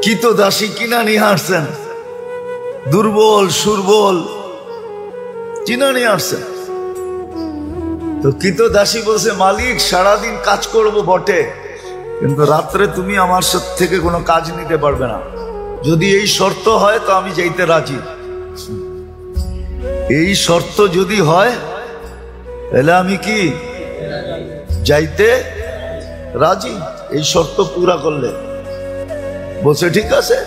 কৃতদাসী কিনা নিয়ে আসছেন, দুর্বল সুরবল কিনা নিয়ে আসছেন। তো কৃতদাসী বলছে, মালিক সারাদিন কাজ করব বটে, কিন্তু রাত্রে তুমি আমার থেকে কোনো কাজ নিতে পারবে না। যদি এই শর্ত হয় তো আমি যাইতে রাজি। এই শর্ত যদি হয় তাহলে আমি কি যাইতে রাজি, এই শর্ত পুরা করলে। বলছে ঠিক আছে।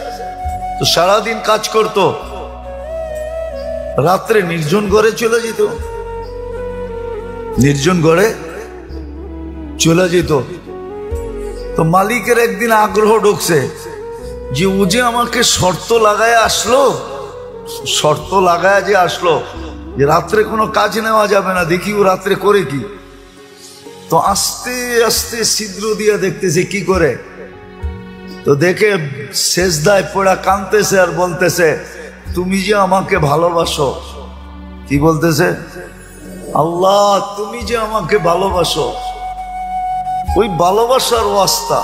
তো সারাদিন কাজ করত, রাত্রে নির্জন ঘরে চলে যেত, নির্জন ঘরে চলে যেত। তো মালিকের একদিন আগ্রহ ঢুকছে যে ও যে আমাকে শর্ত লাগায় আসলো, শর্ত লাগায় যে আসলো যে রাত্রে কোনো কাজ নেওয়া যাবে না, দেখি ও রাত্রে করে কি। তো আস্তে আস্তে ছিদ্র দিয়ে দেখতেছে কি করে। তো দেখে সেজদায় পড়া কাঁদতেছে আর বলতেছে, তুমি যে আমাকে ভালোবাসো। কি বলতেছে? আল্লাহ তুমি যে আমাকে ভালোবাসো, ওই ভালোবাসার ওয়াস্তা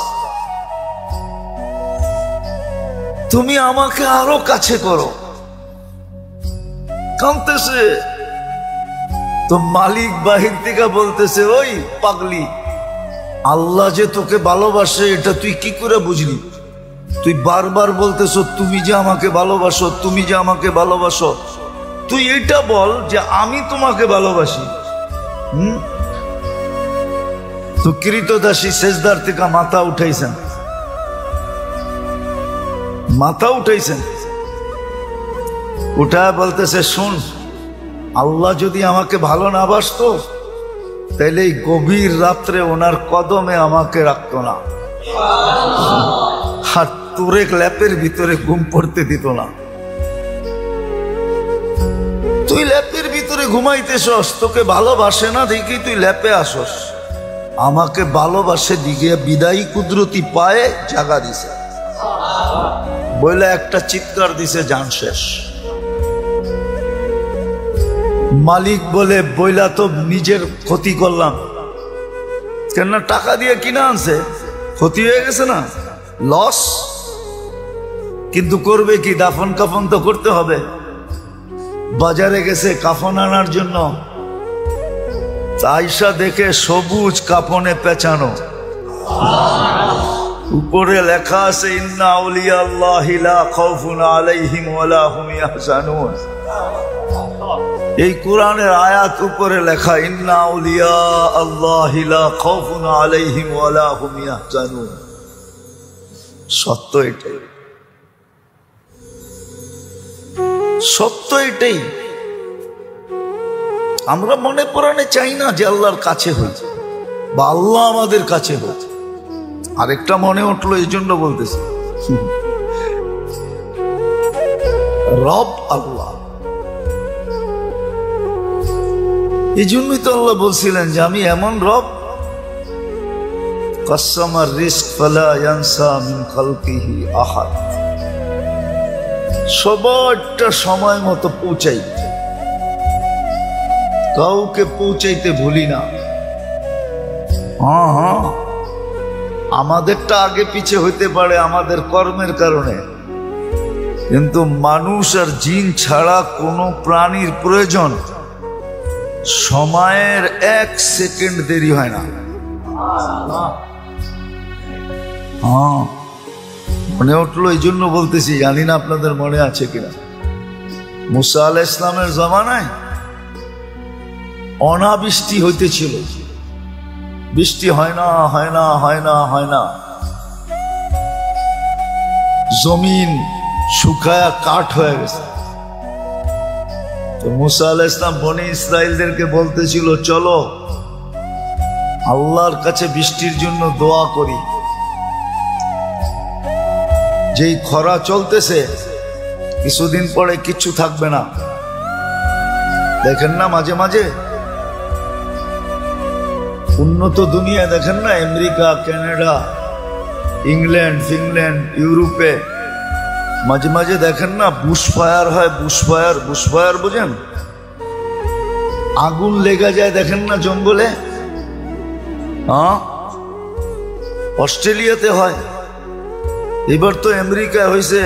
তুমি আমাকে আরো কাছে করো। কাঁদতেছে। তো মালিক বাহির থেকে বলতেছে, ওই পাগলি, আল্লাহ যে তোকে ভালোবাসে এটা তুই কি করে বুঝলি? তুই বারবার বলতেছো তুমি যে আমাকে ভালোবাসো, তুমি যে আমাকে ভালোবাসো। তুই এটা বল যে আমি তোমাকে ভালোবাসি। তো কৃতদাসী সেজদার থেকে মাথা উঠাইছেন, মাথা উঠাইছেন, উঠায় বলতেছে, শুন, আল্লাহ যদি আমাকে ভালো না বাসতো তাইলে এই গভীর রাত্রে ওনার কদমে আমাকে রাখতো না, আর তোরে ল্যাপের ভিতরে ঘুম পড়তে দিত না। তুই ল্যাপের ভিতরে ঘুমাইতেছস, তোকে ভালোবাসে না দেখি তুই ল্যাপে আসস। আমাকে ভালোবাসে দিকে বিদায়ী কুদরতি পায়ে জাগা দিছে, বইলে একটা চিৎকার দিছে, জান শেষ। মালিক বলে, বইলা তো নিজের ক্ষতি করলাম, কেননা টাকা দিয়ে কিনা আনছে, ক্ষতি হয়ে গেছে না, লস। কিন্তু করবে কি, দাফন কাফন তো করতে হবে। বাজারে গেছে কাফন আনার জন্য, আয়সা দেখে সবুজ কাফনে পেঁচানো, উপরে লেখা আছে, ইন্না আউলিয়া আল্লাহি লা খাউফুন আলাইহিম ওয়ালা হুম ইয়াহজানুন। এই কোরআনের আয়াত উপরে লেখা, ইন্না আউলিয়া আল্লাহি লা খাউফুন আলাইহিম ওয়ালা হুম ইয়াহজানুন। সত্য এটাই, সত্য এটাই। আমরা মনে প্রাণে চাই না যে আল্লাহর কাছে হয়েছে বা আল্লাহ আমাদের কাছে হয়েছে। আরেকটা মনে উঠলো, এই জন্য বলতেছি, রব আল্লাহ। এই জন্যই তো আল্লাহ বলছিলেন যে আমি এমন রব, কাসসামার রিজক ফালা ইয়ানসা মিন খালকিহি আহাদ। সবারটা সময় মতো পৌঁছাই, কাউকে পৌঁছাইতে ভুলি না। হ্যাঁ হ্যাঁ, আমাদেরটা আগে পিছে হইতে পারে আমাদের কর্মের কারণে, কিন্তু মানুষ আর জিন ছাড়া কোনো প্রাণীর প্রয়োজন সময়ের 1 সেকেন্ড দেরি হয় না। হ্যাঁ, মনে উঠলো, এই জন্য বলতেছি, জানি না আপনাদের মনে আছে কিনা। মুসা আলাইহিস সালামের জামানায় অনাবৃষ্টি হইতেছিল, বৃষ্টি হয় না হয় না হয় না হয় না, জমিন শুকায়া কাঠ হয়ে গেছে। তো মুসা আলাইহিস সালাম বনি ইসরাইলদেরকে বলতেছিল, চলো আল্লাহর কাছে বৃষ্টির জন্য দোয়া করি। যেই খরা চলতেছে, কিছুদিন পরে কিচ্ছু থাকবে না। দেখেন না মাঝে মাঝে উন্নত দুনিয়ায়, দেখেন না আমেরিকা, কানাডা, ইংল্যান্ড, ফিনল্যান্ড, ইউরোপে মাঝে মাঝে দেখেন না বুশফায়ার হয়। বুশফায়ার, বুশফায়ার বোঝেন? আগুন লেগে যায়, দেখেন না জঙ্গলে। হ্যাঁ, অস্ট্রেলিয়াতে হয়, এবার তো আমেরিকা হয়েছে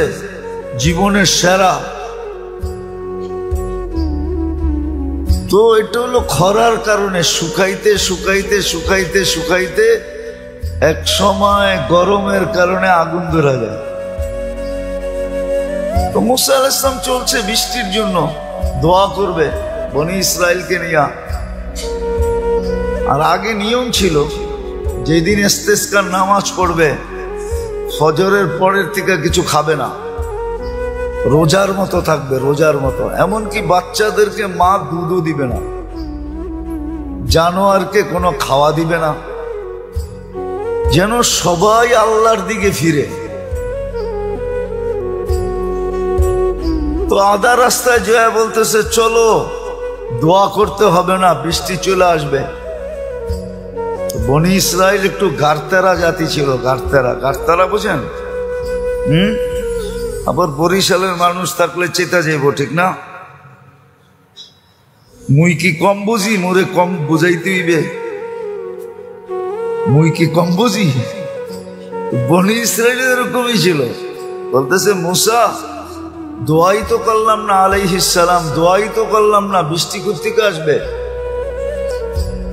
জীবনের সেরা। তো এটা হলো খরার কারণে, শুকাইতে শুকাইতে শুকাইতে শুকাইতে এক সময় গরমের কারণে আগুন ধরা যায়। তো মুসা আলাইহিস সালাম চলছে বৃষ্টির জন্য, দোয়া করবে বনি ইসরাইলকে নিয়ে। আর আগে নিয়ম ছিল যেদিন ইস্তেসকার নামাজ পড়বে ফজরের পরের থেকে কিছু খাবে না, রোজার মতো থাকবে, রোজার মতো। এমনকি বাচ্চাদেরকে মা দুধও দিবে না, জানোয়ারকে কোনো খাওয়া দিবে না, যেন সবাই আল্লাহর দিকে ফিরে। তো আধা রাস্তায় জয়া বলতেছে চলো, দোয়া করতে হবে না, বৃষ্টি চলে আসবে। বনি ইসরাইল একটু গারতেরা জাতি ছিল, গারতেরা বুঝেন? আবার বরিশালের মানুষ থাকলে চেতা যাইব, ঠিক না? মুই কি কম বুঝি, মোরে কম বুঝাইতে হইবে, মুই কি কম বুঝি? বনি ইসরাইল এরকমই ছিল। বলতেছে মুসা, দোয়াই তো করলাম না আলাইহিস সালাম, দোয়াই তো করলাম না, বৃষ্টি কোত্থেকে আসবে?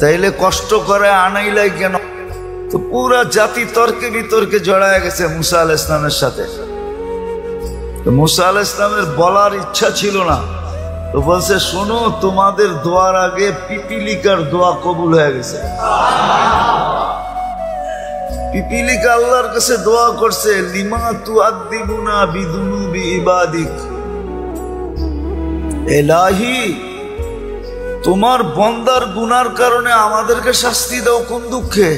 তাইলে কষ্ট করে আনাইলাই কেন? তো পুরা জাতি তর্কে বিতর্কে জড়ায় গেছে মুসা আলাইহিস সালামের সাথে। তো মুসা আলাইহিস সালামের বলার ইচ্ছা ছিল না। তো বলছে শোনো, তোমাদের দোয়ার আগে পিপিলিকার দোয়া কবুল হয়ে গেছে। পিপিলিকা আল্লাহর কাছে দোয়া করছে, লিমা তুআদ্দিবুনা বিদুনুবি ইবাদিক, ইলাহি তোমার বন্দার গুনার কারণে আমাদেরকে শাস্তি দাও কোন দুঃখে?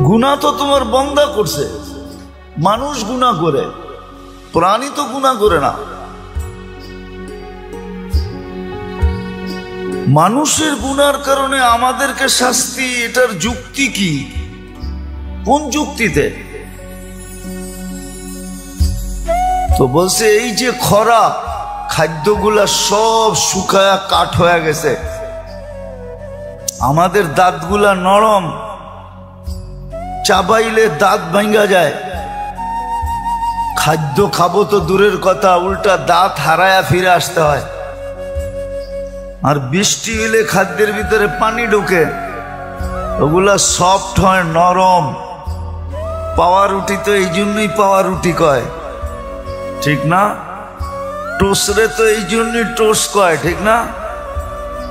গুনাহ তো তোমার বন্দা করছে, মানুষ গুনাহ করে, প্রাণী তো গুনাহ করে না। মানুষের গুনার কারণে আমাদেরকে শাস্তি, এটার যুক্তি কি? কোন যুক্তিতে? তো বলছে এই যে খরা, খাদ্যগুলা সব শুকায়া কাঠ হয়ে গেছে, আমাদের দাঁতগুলা নরম, চাবাইলে দাঁত ভাঙ্গা যায়, খাদ্য খাবো তো দূরের কথা, উল্টা দাঁত হারায়া ফিরে আসতে হয়। আর বৃষ্টি হলে খাদ্যের ভিতরে পানি ঢোকে, ওগুলা সফট হয়, নরম। পাওয়া রুটি তো এই জন্যই পাওয়া রুটি কয়, ঠিক না? টোস্টরে তো এই জন্যই টোস্ট কয়, ঠিক না?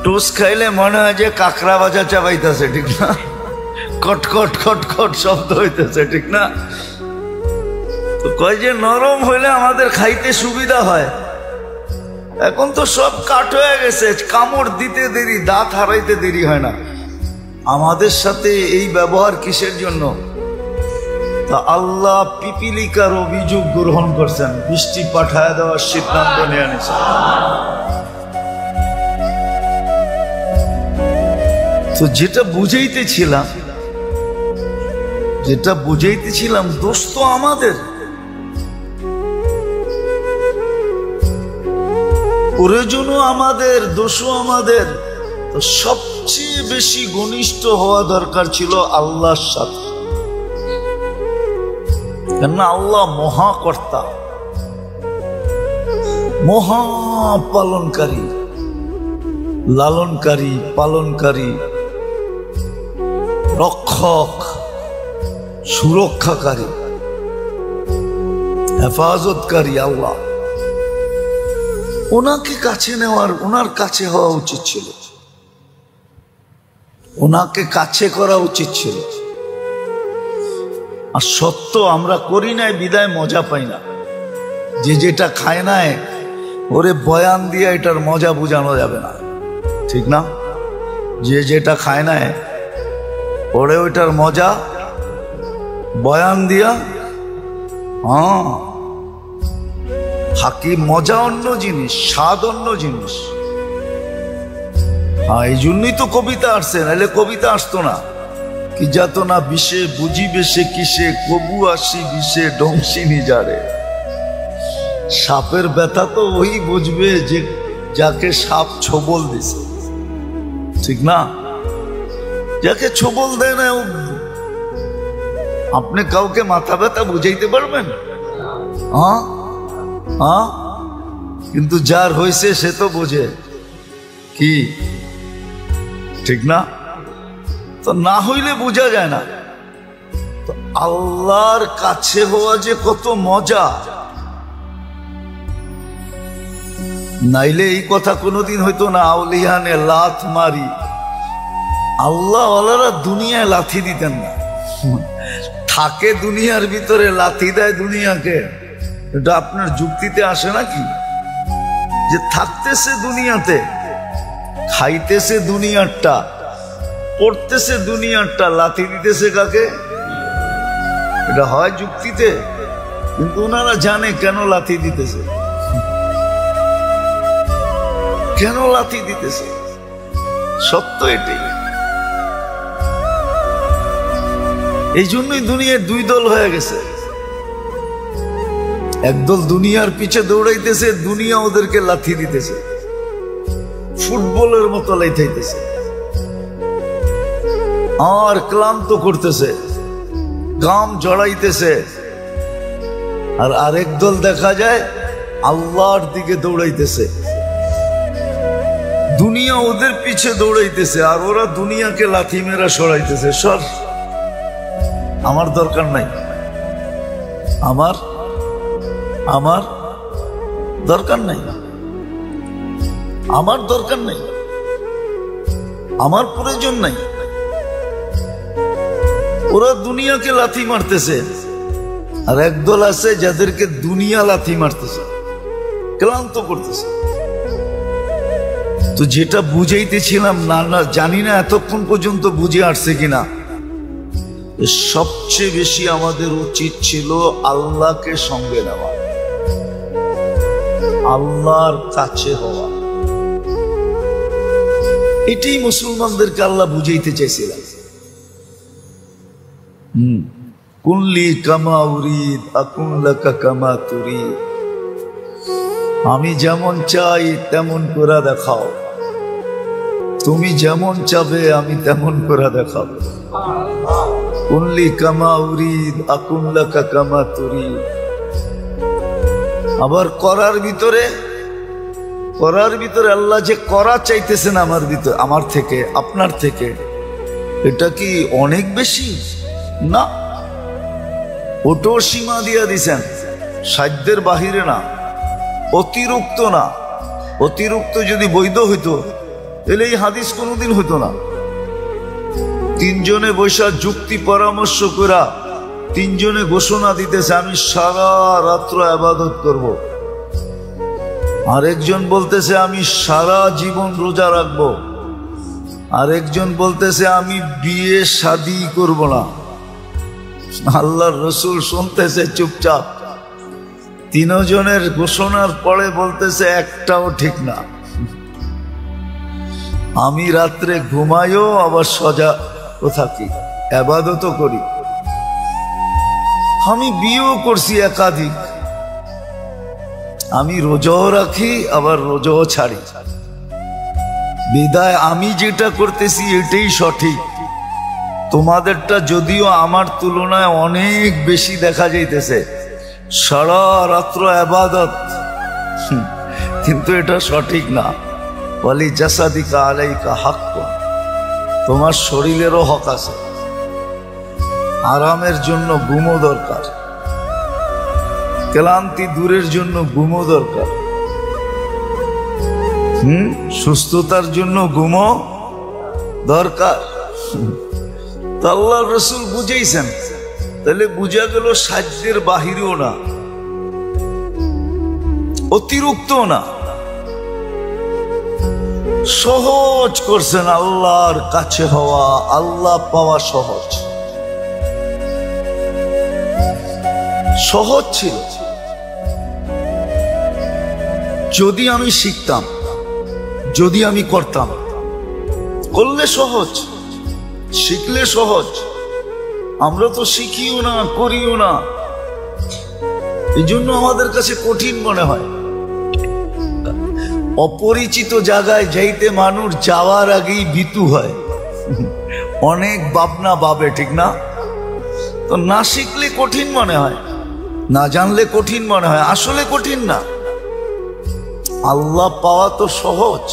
টোস্ট খাইলে মনে হয় যে কাঁকড়া ভাজা চাবাইতেছে, ঠিক না? কটকট কটকট শব্দ হইতেছে, ঠিক না? তো কয় যে নরম হইলে আমাদের খাইতে সুবিধা হয়। এখন তো সব কাঠ হয়ে গেছে, কামড় দিতে দেরি, দাঁত হারাইতে দেরি হয় না। আমাদের সাথে এই ব্যবহার কিসের জন্য? তা আল্লাহ পিপিলিকার অভিযোগ গ্রহণ করছেন, বৃষ্টি পাঠায় দেওয়ার সিদ্ধান্ত নিয়ে নিয়েছেন। তো যেটা বুঝাইতেছিলাম দোষ তো আমাদের, প্রয়োজনও আমাদের, দোষও আমাদের। তো সবচেয়ে বেশি ঘনিষ্ঠ হওয়া দরকার ছিল আল্লাহর সাথে, কেননা আল্লাহ মহাকর্তা, মহা পালনকারী, লালনকারী, পালনকারী, রক্ষক, সুরক্ষাকারী, হেফাজতকারী আল্লাহ। ওনাকে কাছে নেওয়ার, ওনার কাছে হওয়া উচিত ছিল, ওনাকে কাছে করা উচিত ছিল। আর সত্য আমরা করি নাই বিদায় মজা পাই না। যে যেটা খায় নাই ওরে বয়ান দিয়ে এটার মজা বোঝানো যাবে না, ঠিক না? যে যেটা খায় নাই ওরে ওইটার মজা বয়ান দিয়া, হাকি মজা অন্য জিনিস, স্বাদ অন্য জিনিস। এই জন্যই তো কবিতা আসছে, নাহলে কবিতা আসতো না। কি যাত না বিষে বুঝিবে সে কিসে, কবু আসি বিষে ডংসিনি যারে। সাপের ব্যথা তো ওই বুঝবে যে যাকে সাপ ছোবল দিছে, ঠিক না? যাকে ছোবল দেয় না আপনি কাউকে মাথা ব্যথা বুঝাইতে পারবেন? হ্যাঁ হ্যাঁ, কিন্তু যার হয়েছে সে তো বোঝে কি, ঠিক না? তো না হইলে বোঝা যায় না। তো আল্লাহর কাছে হওয়া যে কত মজা, নাইলে এই কথা কোনোদিন হইতো না। আউলিয়ানে লাথ মারি, আল্লাহ ওয়ালারা দুনিয়ায় লাথি দিতেন না। থাকে দুনিয়ার ভিতরে, লাথি দেয় দুনিয়াকে। এটা আপনার যুক্তিতে আসে নাকি? যে থাকতেছে দুনিয়াতে, খাইতেছে দুনিয়ারটা, পড়তেছে দুনিয়ারটা, লাথি দিতেছে কাকে? এটা হয় যুক্তিতে? কিন্তু ওনারা জানে কেন লাথি দিতেছে, কেন লাথি দিতেছে। সত্য এটাই। এই জন্যই দুনিয়ার দুই দল হয়ে গেছে। একদল দুনিয়ার পিছে দৌড়াইতেছে, দুনিয়া ওদেরকে লাথি দিতেছে, ফুটবলের মতো লাইতাইতেছে আর ক্লান্ত করতেছে, গাম জড়াইতেছে। আর আরেক দল দেখা যায় আল্লাহর দিকে দৌড়াইতেছে, দুনিয়া ওদের পিছে দৌড়াইতেছে আর ওরা দুনিয়াকে লাথি মেরা সরাইতেছে। সর, আমার দরকার নাই, আমার আমার দরকার নাই, আমার দরকার নাই, আমার প্রয়োজন নাই। ওরা দুনিয়াকে লাথি মারতেছে আর একদল আছে যাদেরকে দুনিয়া লাথি মারতেছে, ক্লান্ত করতেছে। তো যেটা বুঝাইতেছিলাম, না জানি না এতক্ষণ পর্যন্ত বুঝে আসছে কিনা, সবচেয়ে বেশি আমাদের উচিত ছিল আল্লাহকে সঙ্গে নেওয়া, আল্লাহর কাছে হওয়া। এটাই মুসলমানদেরকে আল্লাহ বুঝাইতে চাইছিলেন। কুল্লি কামা উরিদ আকুন লাকা কামা তুরিদ, আমি যেমন চাই তেমন করে দেখাও, তুমি যেমন চাবে আমি তেমন করে দেখাবো। কুল্লি কামা উরিদ আকুন লাকা কামা তুরিদ। আবার করার ভিতরে আল্লাহ যে করা চাইতেছেন আমার ভিতরে, আমার থেকে, আপনার থেকে, এটা কি অনেক বেশি? না, ওটো সীমা দিয়া দিছেন, সাধ্যের বাহিরে না, অতিরিক্ত না। অতিরিক্ত যদি বৈধ হইতো তাহলে এই হাদিস কোনোদিন হইতো না। তিনজনে বৈশা যুক্তি পরামর্শ করা, তিনজনে ঘোষণা দিতেছে আমি সারা রাত্র ইবাদত করব, আরেকজন বলতেছে আমি সারা জীবন রোজা রাখবো, আরেকজন বলতেছে আমি বিয়ে শাদী করব না। আল্লাহর রসুল শুনতেছে চুপচাপ। তিনজনের ঘোষণার পরে বলতেছে একটাও ঠিক না। আমি রাত্রে ঘুমাইও আবার সজাগ থাকি, ইবাদতও করি, আমি বিয়েও করছি একাধিক, আমি রোজাও রাখি আবার রোজাও ছাড়ি। বিদায় আমি যেটা করতেছি এটাই সঠিক, তোমাদেরটা যদিও আমার তুলনায় অনেক বেশি দেখা যাইতেছে, সারা রাত্র ইবাদত, কিন্তু এটা সঠিক না। ওয়ালি জাসাদিকা আলাইকা হাক্ক, তোমার শরীরেরও হক আছে, আরামের জন্য ঘুমও দরকার, ক্লান্তি দূরের জন্য ঘুমও দরকার, সুস্থতার জন্য ঘুমও দরকার। আল্লাহর রাসূল বুঝাইছেন, তাহলে বুঝা গেল সাধ্যের বাহিরেও না, অতিরিক্ত না, সহজ করছেন। আল্লাহর কাছে হওয়া, আল্লাহ পাওয়া সহজ, সহজ ছিল। যদি আমি শিখতাম, যদি আমি করতাম, করলে সহজ, শিখলে সহজ। আমরা তো শিখিও না, করিও না, এই জন্য আমাদের কাছে কঠিন মনে হয়। অপরিচিত জায়গায় যাইতে মানুষ যাওয়ার আগেই ভীতু হয়, অনেক ভাবনা ভাবে, ঠিক না? তো না শিখলে কঠিন মনে হয়, না জানলে কঠিন মনে হয়, আসলে কঠিন না। আল্লাহ পাওয়া তো সহজ।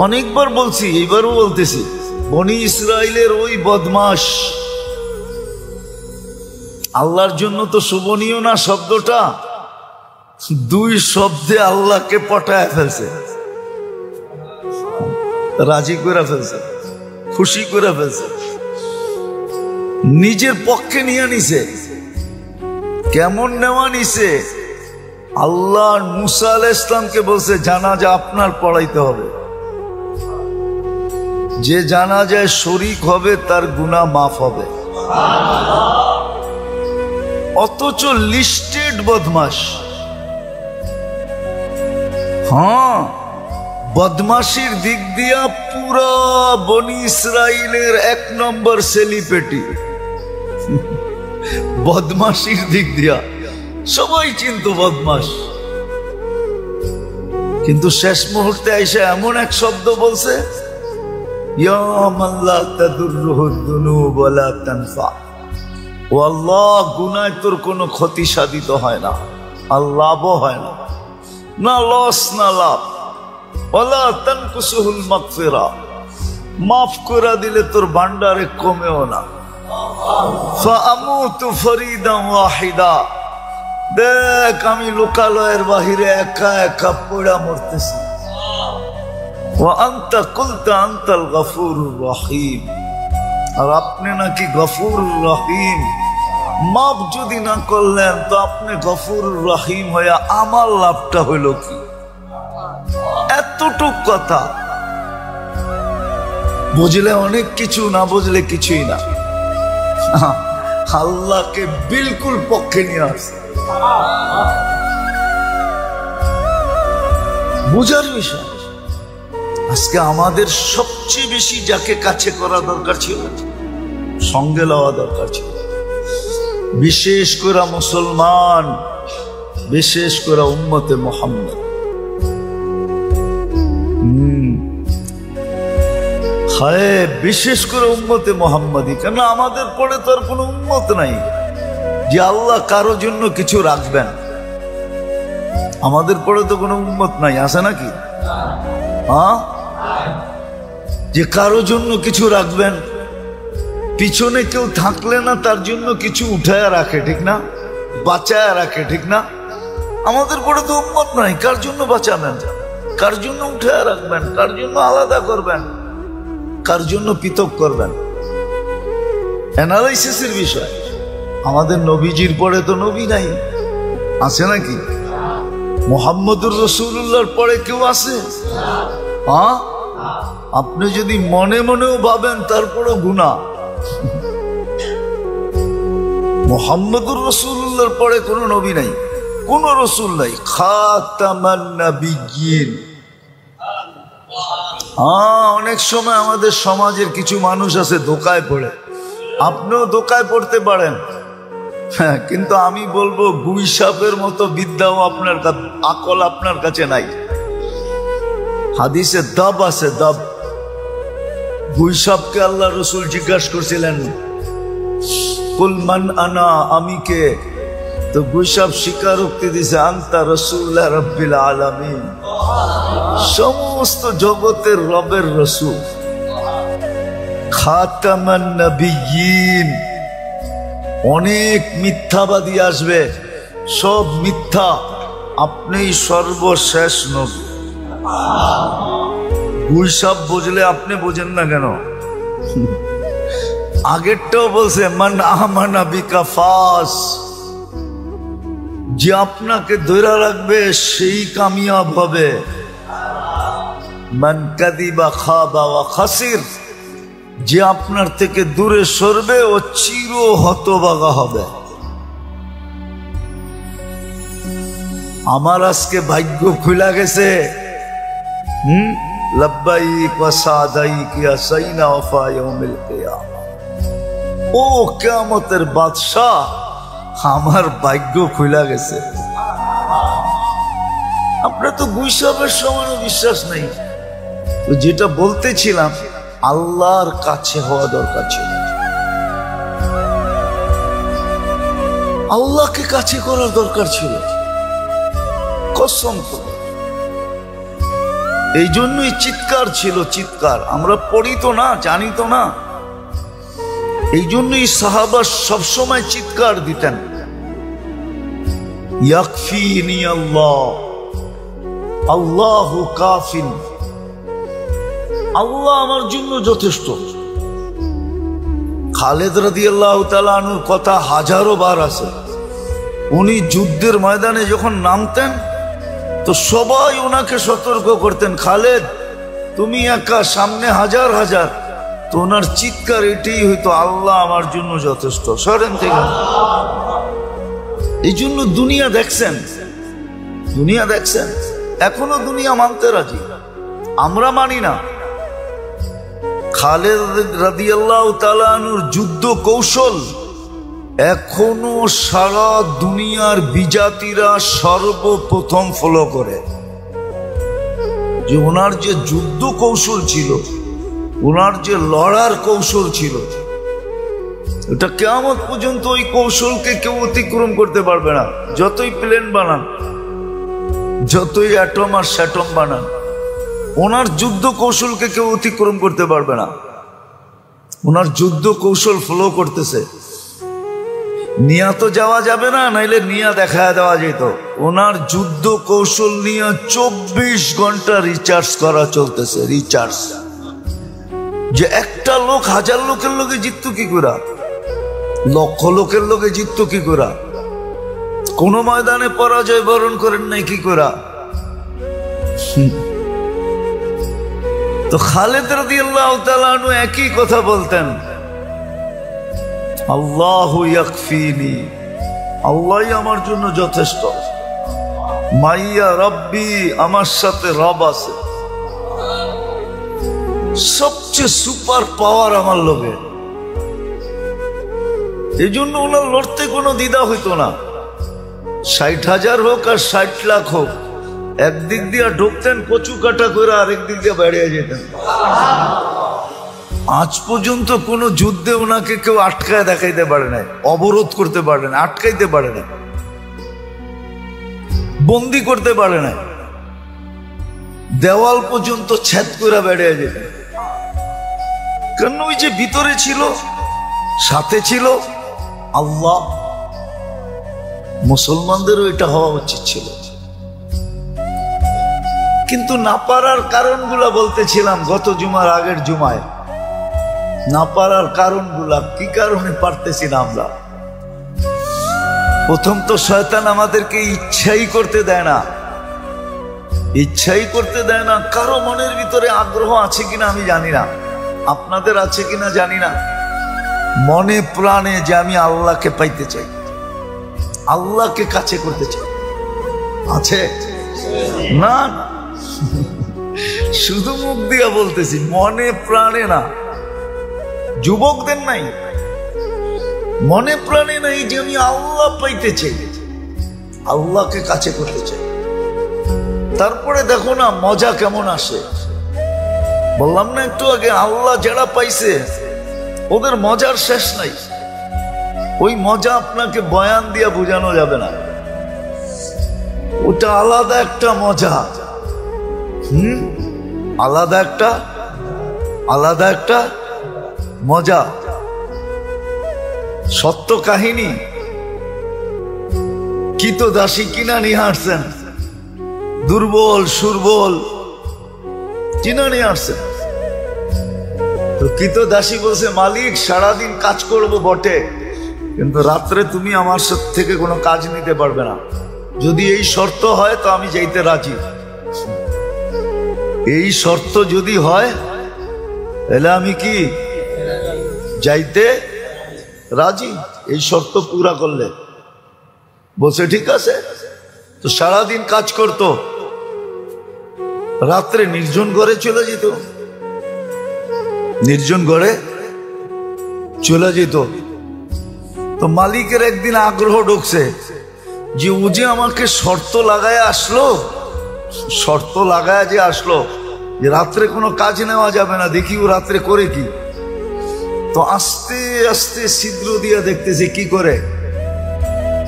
অনেকবার বলছি, এইবারও বলতেছি, বনি ইসরাইলের ওই বদমাশ, আল্লাহর জন্য তো শোভনীয় না শব্দটা, দুই শব্দে আল্লাহকে পটায় ফেলছে, রাজি করে ফেলছে, খুশি করে ফেলছে, নিজের পক্ষে নিয়ে নিছে। কেমন নেওয়া নিছে? আল্লাহ মুসা আলাইহিস সালামকে বলছে জানাজা আপনার পড়াইতে হবে, যে জানাজায় শরীক হবে তার গুনাহ মাফ হবে। অথচ লিস্টেড বদমাশ, হ্যাঁ বদমাশির দিক দিয়া পুরা বনি ইসরাইলের 1 নম্বর সেলিব্রিটি। বদমাশির দিক দিয়া সবাই চিন্ত বদমাশ, কিন্তু শেষ মুহূর্তে এসে এমন এক শব্দ বলছে, ইয়া মান লা তাদুররুহু যুনুব ওয়া লা তানফা। ও আল্লাহ, গুনায় তোর কোনো ক্ষতি সাধিত হয় না, আর লাভও হয় না, না লস না লাভ। ওয়ালা তানকুসুহুল মাগফিরা, মাফ করে দিলে তোর ভান্ডারে কমেও না। ফাআমুতু ফরিদান ওয়াহিদা, দেখ আমি লোকালয়ের বাহিরে একা একা পড়া মরতেছি। ওয়া আনতা কুলতা আনতাল গফুরুর রহিম, আর আপনি নাকি গফুরুর রহিম। মাফ যদি না করলেন তো আপনি গফুরুর রহিম হইয়া আমার লাভটা হইল কি? এতটুক কথা বুঝলে অনেক কিছু, না বুঝলে কিছুই না। আল্লাহকে বিলকুল পক্ষে নিয়ে আসছে, বুঝার বিষয়। আজকে আমাদের সবচেয়ে বেশি যাকে কাছে করা দরকার ছিল, সঙ্গে লওয়া দরকার ছিল, বিশেষ করে মুসলমান, বিশেষ করে উম্মতে মুহাম্মদ। হায়, বিশেষ করে উম্মতে মুহাম্মাদি। কেন আমাদের পরে তো আর কোনো উম্মত নাই যে আল্লাহ কারো জন্য কিছু রাখবেন। আমাদের পরে তো কোনো উম্মত নাই, আছে নাকি? হ্যাঁ, যে কারো জন্য কিছু রাখবেন। পিছনে কেউ থাকলে না তার জন্য কিছু উঠায় রাখে, ঠিক না? বাঁচায় রাখে, ঠিক না? আমাদের পরে তো উম্মত নাই, কার জন্য বাঁচাবেন, কার জন্য উঠায় রাখবেন, কার জন্য আলাদা করবেন, কার জন্য পৃথক করবেন? অ্যানালাইসিসের বিষয়। আমাদের নবীজির পরে তো নবী নাই, আছে নাকি? মুহাম্মদুর রাসূলুল্লাহর পরে কেউ আছে? হ্যাঁ, আপনি যদি মনে মনেও ভাবেন তারপরও গুনাহ। মুহাম্মদুর রাসূলুল্লাহর পরে কোনো নবী নাই, কোন রসুল নাই, খাতামান নাবিয়্যিন। হ্যাঁ, অনেক সময় আমাদের সমাজের কিছু মানুষ আছে ধোকায় পড়ে, আপনিও ধোকায় পড়তে পারেন। হ্যাঁ, কিন্তু আমি বলবো গুই সাপের মতো বিদ্যাও আপনার আকল আপনার কাছে নাই। হাদিসে দাব আছে, দাব। গুই সাপকে আল্লাহ রসুল জিজ্ঞাসা করছিলেন, কুল মান আনা, আমি কে? তো গুই সাপ স্বীকারোক্তি দিছে, আনতা রাসূলুল্লাহ রাব্বিল আলামিন, সমস্ত জগতের রবের রসূল, খাতামান নাবিয়্যিন। অনেক মিথ্যাবাদী আসবে, সব মিথ্যা, আপনিই সর্বশেষ নবী। গুই সাপ বুঝলে আপনি বোঝেন না কেন? আগেরটাও বলছে মান আমানা বিকা ফাস, যে আপনাকে ধরে রাখবে সেই কামিয়াব হবে। মান কাযিবা খাবা ওয়া খাসির, যে আপনার থেকে দূরে সরবে ও চির হতভাগা হবে। আমার আজকে ভাগ্য খুলে গেছে। লব্বাইক ওয়া সাদাইক ইয়া সাইনা ওয়া ইয়াউমিল কিয়ামা। ও কিয়ামতের বাদশা, আমার ভাগ্য খুলে গেছে। আপনার তো গুই সাপের সমানও বিশ্বাস নেই। তো যেটা বলতেছিলাম, আল্লাহর কাছে হওয়া দরকার ছিল। আল্লাহকে কাছে করার দরকার ছিল, কসম করে। এই জন্যই চিৎকার ছিল, চিৎকার। আমরা পড়ি তো না, জানি তো না। এই জন্যই সাহাবা সবসময় চিৎকার দিতেন, ইয়াকফিনি আল্লাহ, আল্লাহু কাফিন, আল্লাহ আমার জন্য যথেষ্ট। খালেদ রাদিয়াল্লাহু তাআলা আনহুর কথা হাজারো বার আছে। উনি যুদ্ধের ময়দানে যখন নামতেন তো সবাই ওনাকে সতর্ক করতেন, খালেদ তুমি একা, সামনে হাজার হাজার। তো ওনার চিৎকার এটাই হইতো, আল্লাহ আমার জন্য যথেষ্ট, সরেন থেকে। এই জন্য দুনিয়া দেখছেন, দুনিয়া দেখছেন, এখনো দুনিয়া মানতে রাজি, আমরা মানি না। খালেদ রাদিয়াল্লাহু তাআলা আনহুর যুদ্ধ কৌশল এখনো সারা দুনিয়ার বিজাতিরা সর্বপ্রথম ফলো করে। যে ওনার যে যুদ্ধ কৌশল ছিল, ওনার যে লড়ার কৌশল ছিল, এটা কিয়ামত পর্যন্ত ওই কৌশলকে কেউ অতিক্রম করতে পারবে না। যতই প্লেন বানান, যতই অ্যাটম আর স্যাটম বানান, ওনার যুদ্ধ কৌশলকে কেউ অতিক্রম করতে পারবে না। ওনার যুদ্ধ কৌশল ফলো করতেছে। নিয়া তো যাওয়া যাবে না, নাইলে নিয়া দেখা দেওয়া যেত। ওনার যুদ্ধ কৌশল নিয়ে 24 ঘন্টা রিচার্জ করা চলতেছে, রিচার্জ। যে একটা লোক হাজার লোকের লোকে জিততো কি করে, লক্ষ লোকের লোকে জিততো কি করে, কোন ময়দানে পরাজয় বরণ করেন নাই কি করে। তো খালেদ রাদিয়াল্লাহু তাআলা আনহু একই কথা বলতেন, আল্লাহু ইয়াকফিনি, আল্লাহই আমার জন্য যথেষ্ট। মাইয়া রব্বি, আমার সাথে রব আছে, সবচেয়ে সুপার পাওয়ার আমার লোকে। এই জন্য ওনার লড়তে কোনো দ্বিধা হইতো না। 60,000 হোক আর 60 লাখ হোক, একদিক দিয়ে ঢুকতেন কচু কাটা করে, আরেক দিক দিয়ে বেরিয়ে যেতেন। আজ পর্যন্ত কোন যুদ্ধে ওনাকে কেউ আটকায় দেখাইতে পারে নাই, অবরোধ করতে পারে না, আটকাইতে পারে না, বন্দি করতে পারে না। দেওয়াল পর্যন্ত ছেদ করে বেরিয়ে যেতেন। কারণ ওই যে ভিতরে ছিল, সাথে ছিল আল্লাহ। মুসলমানদেরও এটা হওয়া উচিত ছিল, কিন্তু না পারার কারণগুলা বলতেছিলাম গত জুমার আগের জুমায়। না পারার কারণগুলা কি কারণে পারতেছি না আমরা? প্রথম তো শয়তান আমাদেরকে ইচ্ছাই করতে দেয় না, ইচ্ছাই করতে দেয় না। কারো মনের ভিতরে আগ্রহ আছে কিনা আমি জানি না, আপনাদের আছে কিনা জানি না, মনে প্রাণে যে আমি আল্লাহকে পাইতে চাই, আল্লাহকে কাছে করতে চাই, আছে না? শুধু মুখ দিয়া বলতেছি, মনে প্রাণে না। যুবকদের নাই, মনে প্রাণে নাই যে আমি আল্লাহ পাইতে চাই, আল্লাহকে কাছে করতে চাই। তারপরে দেখো না মজা কেমন আসে। বললাম না একটু আগে, আল্লাহ যারা পাইছে ওদের মজার শেষ নাই। ওই মজা আপনাকে বয়ান দিয়া বোঝানো যাবে না, ওটা আলাদা একটা মজা। আলাদা একটা মজা। সত্য কাহিনী। কৃতদাসী কিনা নিয়ে আসছেন, দুর্বল সুরবল কিনা নিয়ে আসছেন। তো কৃতদাসী বলছে, মালিক সারাদিন কাজ করব বটে, কিন্তু রাত্রে তুমি আমার থেকে কোনো কাজ নিতে পারবে না। যদি এই শর্ত হয় তো আমি যাইতে রাজি। এই শর্ত যদি হয় তাহলে আমি কি যাইতে রাজি, এই শর্ত পুরা করলে। বলছে ঠিক আছে। তো সারাদিন কাজ করতো, রাত্রে নির্জন ঘরে চলে যেত, নির্জন ঘরে চলে যেত। তো মালিকের একদিন আগ্রহ ঢুকছে যে ও যে আমাকে শর্ত লাগায় আসলো, শর্ত লাগায় যে আসলো যে রাত্রে কোনো কাজ নেওয়া যাবে না, দেখি ও রাত্রে করে কি। তো আস্তে আস্তে ছিদ্র দিয়ে দেখতেছে কি করে।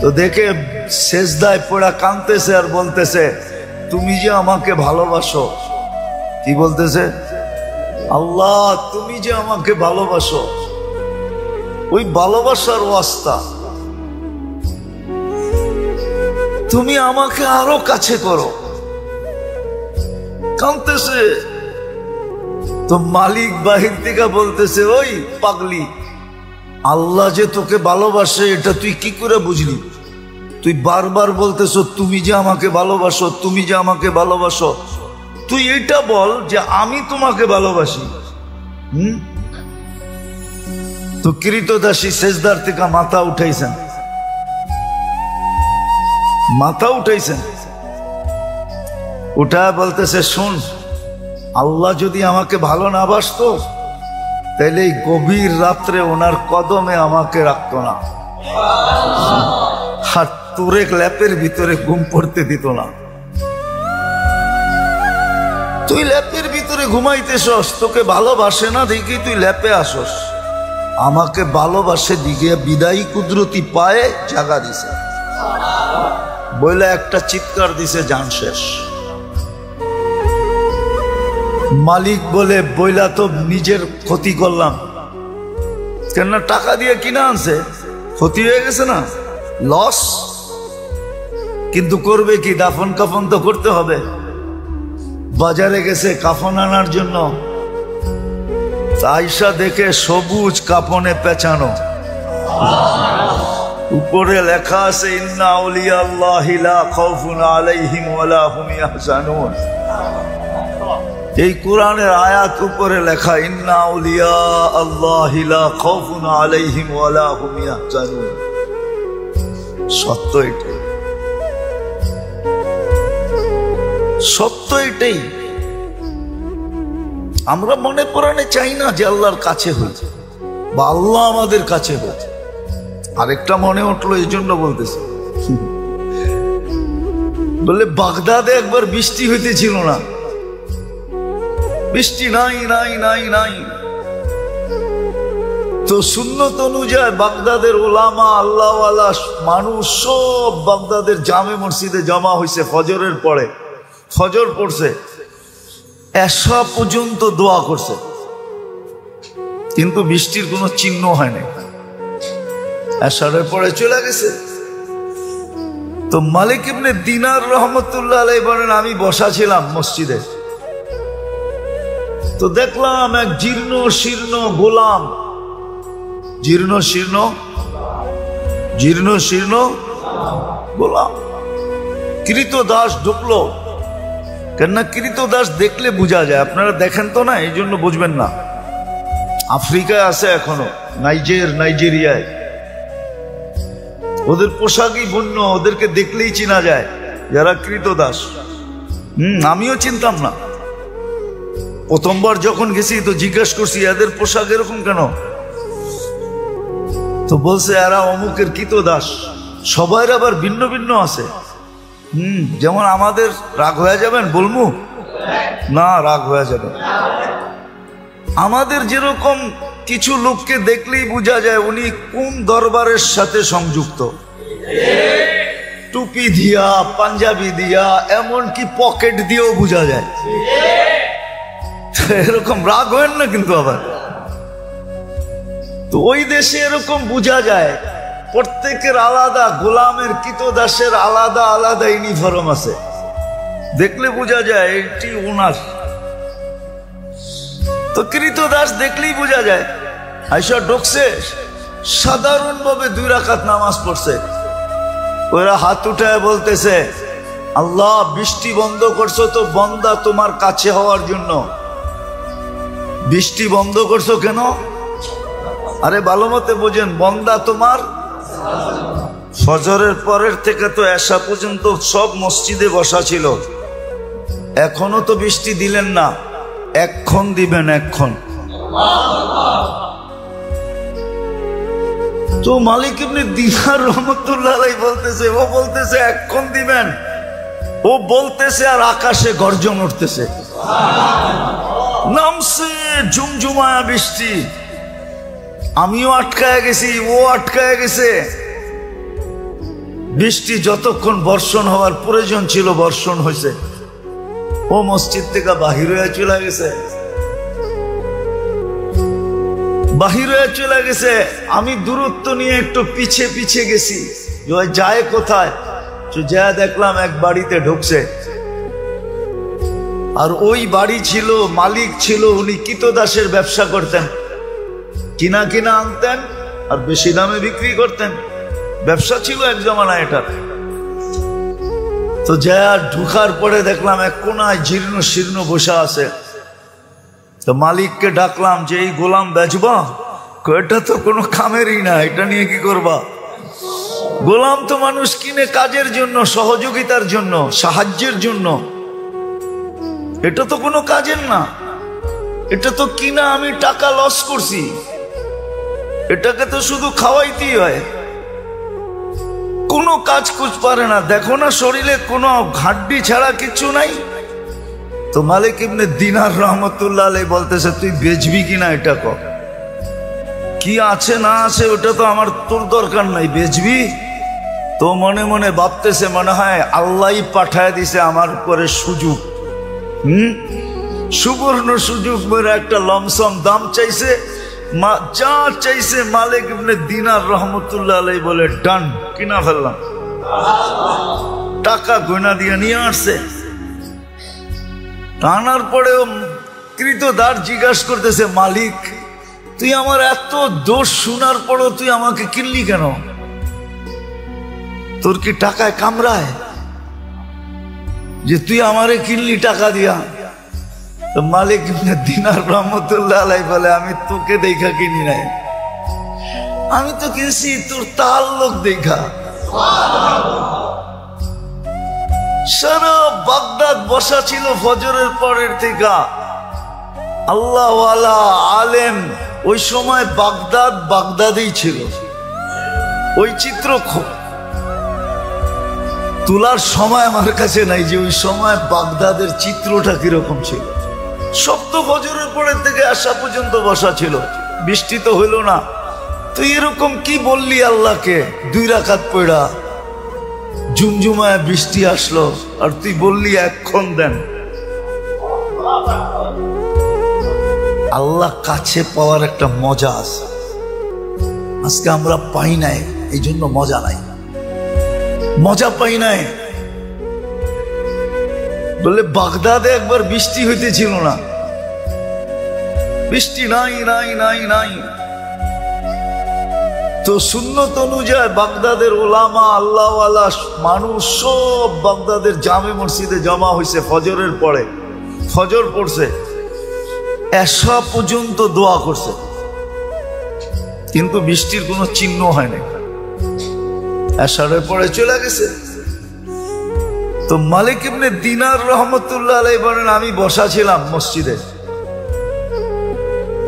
তো দেখে সেজদায় পড়া কাঁদতেছে আর বলতেছে, তুমি যে আমাকে ভালোবাসো। কি বলতেছে? আল্লাহ তুমি যে আমাকে ভালোবাসো, ওই ভালোবাসার ওয়াস্তা তুমি আমাকে আরো কাছে করো। কাঁদতেছে। তো মালিক বাহির থেকে বলতেছে, ওই পাগলি, আল্লাহ যে তোকে ভালোবাসে এটা তুই কি করে বুঝলি? তুই বারবার বলতেছ তুমি যে আমাকে ভালোবাসো, তুমি যে আমাকে ভালোবাসো। তুই এটা বল যে আমি তোমাকে ভালোবাসি। তো কৃতদাসী সেজদার থেকে মাথা উঠাইছেন, মাথা উঠাইছেন, উঠায় বলতেছে, শুন, আল্লাহ যদি আমাকে ভালো না বাসতো তাইলে এই গভীর রাত্রে ওনার কদমে আমাকে রাখতো না, আর তোরে ল্যাপের ভিতরে ঘুম পড়তে দিত না। তুই ল্যাপের ভিতরে ঘুমাইতেছস, তোকে ভালোবাসে না দেখি তুই ল্যাপে আসস। আমাকে ভালোবাসে দিকে বিদায়ী কুদরতি পায়ে জাগা দিছে, বইলা একটা চিৎকার দিছে, জান শেষ। মালিক বলে, বইলা তো নিজের ক্ষতি করলাম, কেননা টাকা দিয়ে কিনা আনছে, ক্ষতি হয়ে গেছে না, লস। কিন্তু করবে কি, দাফন কাফন তো করতে হবে। বাজারে গেছে কাফন আনার জন্য, আয়সা দেখে সবুজ কাফনে পেঁচানো, উপরে লেখা আছে, ইন্না আউলিয়া আল্লাহি লা খাউফুন আলাইহিম ওয়ালা হুম ইয়াহজানুন। এই কোরআনের আয়াত উপরে লেখা, ইন্না আউলিয়া আল্লাহি লা খাউফুন আলাইহিম ওয়ালা হুম ইয়াহজানুন। সত্য এটাই, সত্য এটাই। আমরা মনে প্রাণে চাই না যে আল্লাহর কাছে হয়েছে বা আল্লাহ আমাদের কাছে হয়েছে। আরেকটা মনে উঠলো, এই জন্য বলতেছে, বলে বাগদাদে একবার বৃষ্টি হইতেছিল না, বৃষ্টি নাই নাই নাই নাই। তো সুন্নত অনুযায়ী বাগদাদের ওলামা আল্লাহওয়ালা মানুষ সব বাগদাদের জামে মসজিদে জমা হয়েছে ফজরের পরে। ফজর পড়ছে, এশা পর্যন্ত দোয়া করছে, কিন্তু বৃষ্টির কোনো চিহ্ন হয় না। এশারের পরে চলে গেছে। তো মালিক ইবনে দিনার রহমতুল্লাহ আলাইহি বলেন, আমি বসা ছিলাম মসজিদে, তো দেখলাম এক জীর্ণ শীর্ণ গোলাম, জীর্ণ শীর্ণ গোলাম, কৃতদাস ঢুকলো। কেননা কৃতদাস দেখলে বোঝা যায়, আপনারা দেখেন তো না, এই জন্য বুঝবেন না। আফ্রিকায় আছে এখনো, নাইজেরিয়ায়, ওদের পোশাকই ভিন্ন, ওদেরকে দেখলেই চেনা যায় যারা কৃতদাস। আমিও চিনতাম না, প্রথমবার যখন গেছি তো জিজ্ঞেস করছি, এদের পোশাক এরকম কেন? তো বলছে এরা অমুকের কৃতদাস। সবাই আবার ভিন্ন ভিন্ন আছে। যেমন আমাদের রাগ হয়ে যাবেন বলবো না, রাগ হয়ে যাবে। আমাদের যেরকম কিছু লোককে দেখলেই বোঝা যায় উনি কোন দরবারের সাথে সংযুক্ত, টুপি দিয়া, পাঞ্জাবি দিয়া, এমনকি পকেট দিয়েও বোঝা যায়। এরকম রাগ হয় না কিন্তু আবার। তো ওই দেশে এরকম বোঝা যায়, প্রত্যেকের আলাদা, গোলামের কৃতদাসের আলাদা আলাদা ইউনিফর্ম আছে, দেখলে বোঝা যায় এটি ওনার। তো কৃতদাস দেখলেই বোঝা যায়। আইসা ঢুকছে, সাধারণভাবে 2 রাকাত নামাজ পড়ছে। ওরা হাত উঠায় বলতেছে, আল্লাহ বৃষ্টি বন্ধ করছো তো বন্দা তোমার কাছে হওয়ার জন্য। বৃষ্টি বন্ধ করছো কেন? আরে ভালো মতে বোঝেন, বন্দা তোমার। ফজরের পরের থেকে তো এশা পর্যন্ত সব মসজিদে বসা ছিল, এখনো তো বৃষ্টি দিলেন না, এক্ষণ দিবেন, এক্ষণ। তো মালিক ইবনে দিনার রহমতুল্লাহ আলাইহি বলতেছে, ও বলতেছে এক্ষণ দিবেন, ও বলতেছে আর আকাশে গর্জন উঠতেছে, নামছে ঝুমঝুমায়া বৃষ্টি। আমিও আটকায় গেছি, ও আটকায় গেছে। বৃষ্টি যতক্ষণ বর্ষণ হওয়ার প্রয়োজন ছিল বর্ষণ হয়েছে, ও মসজিদ থেকে বাহির হয়ে চলে গেছে, বাহির হয়ে চলে গেছে। আমি দূরত্ব নিয়ে একটু পিছে পিছে গেছি, যায় কোথায়, যা দেখলাম এক বাড়িতে ঢুকছে। আর ওই বাড়ি ছিল, মালিক ছিল, উনি কৃতদাসের ব্যবসা করতেন, কিনা কিনা আনতেন আর বেশি দামে বিক্রি করতেন, ব্যবসা ছিল এক জমানা এটা। তো যা ঢুকার পরে দেখলাম এক কোনায় জীর্ণ শীর্ণ বসা আছে। তো মালিককে ডাকলাম যে এই গোলাম বেচবা? এটা তো কোনো কামেরই না, এটা নিয়ে কি করবা? গোলাম তো মানুষ কিনে কাজের জন্য, সহযোগিতার জন্য, সাহায্যের জন্য, এটা তো কোনো কাজের না। এটা তো কিনা আমি টাকা লস করছি, এটাকে তো শুধু খাওয়াইতেই হয়, কোনো কাজ কুছ পারে না। দেখো না শরীরে কোনো হাড্ডি ছাড়া কিছু নাই। তো মালিক ইবনে দিনার রহমতুল্লাহ আলাইহি বলতেছে তুই বেচবি কিনা এটা কর, কি আছে না আছে ওটা তো আমার তোর দরকার নাই, বেচবি? তো মনে মনে ভাবতেছে মনে হয় আল্লাহই পাঠায় দিছে আমার উপরে সুযোগ, সুবর্ণ সুযোগ মেরে একটা লমসম দাম চাইছে, যা চাইছে মালিক ইবনে দিনার রহমতুল্লাহ আলাইহি বলে ডান, কিনা ফেললাম। টাকা গয়না দিয়ে নিয়ে আসছে। আনার পরেও কৃতদাস জিজ্ঞাসা করতেছে মালিক তুই আমার এত দোষ শোনার পরও তুই আমাকে কিনলি কেন? তোর কি টাকায় কামড়ায় যে তুই আমারে কিনলি টাকা দিয়া? তো মালিক ইবনে দিনার রহমতুল্লাহ আলাইহি বলে আমি তোকে দেখা কিনি নাই, আমি তো কিনছি তোর তাল্লুক দেখা। সারা বাগদাদ বসা ছিল ফজরের পরের থেকে আল্লাহওয়ালা আলেম। ওই সময় বাগদাদ বাগদাদেই ছিল। ওই চিত্র তোলার সময় আমার কাছে নাই যে ওই সময় বাগদাদের চিত্রটা কিরকম ছিল। সব তো ফজরের পরের থেকে আসা পর্যন্ত বসা ছিল, বৃষ্টি তো হইল না। তুই এরকম কি বললি আল্লাহকে? 2 রাকাত পড়া ঝুমঝুমায় বৃষ্টি আসলো আর তুই বললি এখন দেন। আল্লাহ কাছে পাওয়ার একটা মজা আছে, আজকে আমরা পাই নাই, এই জন্য মজা নাই, মজা পাই নাই। বলে বাগদাদে একবার বৃষ্টি হইতেছিল না, বৃষ্টি নাই নাই নাই নাই। তো সুন্নত অনুযায়ী বাগদাদের ওলামা আল্লাহওয়ালা মানুষ সব বাগদাদের জামে মসজিদে জমা হয়েছে ফজরের পরে। ফজর পড়ছে, এশা পর্যন্ত দোয়া করছে, কিন্তু বৃষ্টির কোনো চিহ্ন হয় না। এশারের পরে চলে গেছে। তো মালিক ইবনে দিনার রহমতুল্লাহ আলাইহি বলেন আমি বসা ছিলাম মসজিদে,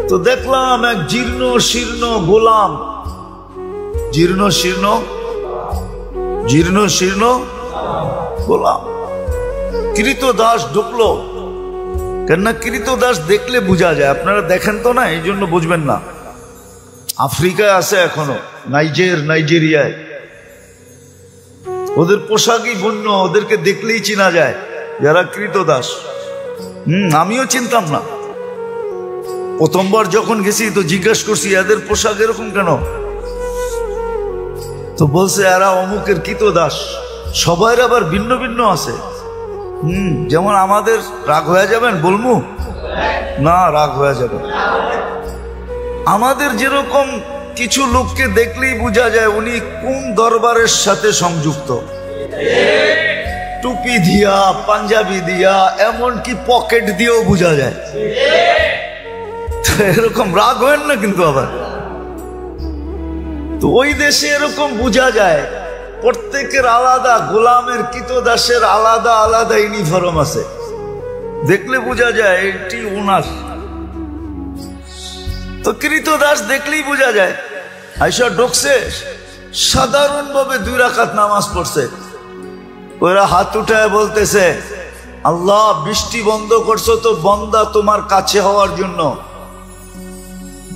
তো দেখলাম এক জীর্ণ শীর্ণ গোলাম, জীর্ণ শীর্ণ গোলাম কৃতদাস ঢুকলো। কেননা কৃতদাস দেখলে বোঝা যায়, আপনারা দেখেন তো না, এই জন্য বুঝবেন না। আফ্রিকায় আছে এখনো, নাইজেরিয়ায় ওদের পোশাকই বন্য, ওদেরকে দেখলেই চেনা যায় যারা কৃতদাস। আমিও চিনতাম না, প্রথমবার যখন গেছি তো জিজ্ঞাসা করছি এদের পোশাক এরকম কেন? তো বলছে এরা অমুকের কৃতদাস। সবার আবার ভিন্ন ভিন্ন আছে। যেমন আমাদের রাগ হয়ে যাবেন বলবো না, রাগ হয়ে যাবে। আমাদের যেরকম কিছু লোককে দেখলেই বোঝা যায় উনি কোন দরবারের সাথে সংযুক্ত, টুপি দিয়া, পাঞ্জাবি দিয়া, এমনকি পকেট দিয়েও বোঝা যায়। এরকম রাগ হয় না কিন্তু আবার। তো ওই দেশে এরকম বোঝা যায়, প্রত্যেকের আলাদা, গোলামের কৃতদাসের আলাদা আলাদা ইউনিফর্ম আছে, দেখলে বোঝা যায় এটি ওনার। তো কৃতদাস দেখলেই বোঝা যায়। আইসা ঢুকছে, সাধারণভাবে 2 রাকাত নামাজ পড়ছে। ওরা হাত উঠায় বলতেছে আল্লাহ বৃষ্টি বন্ধ করছো তো বন্দা তোমার কাছে হওয়ার জন্য।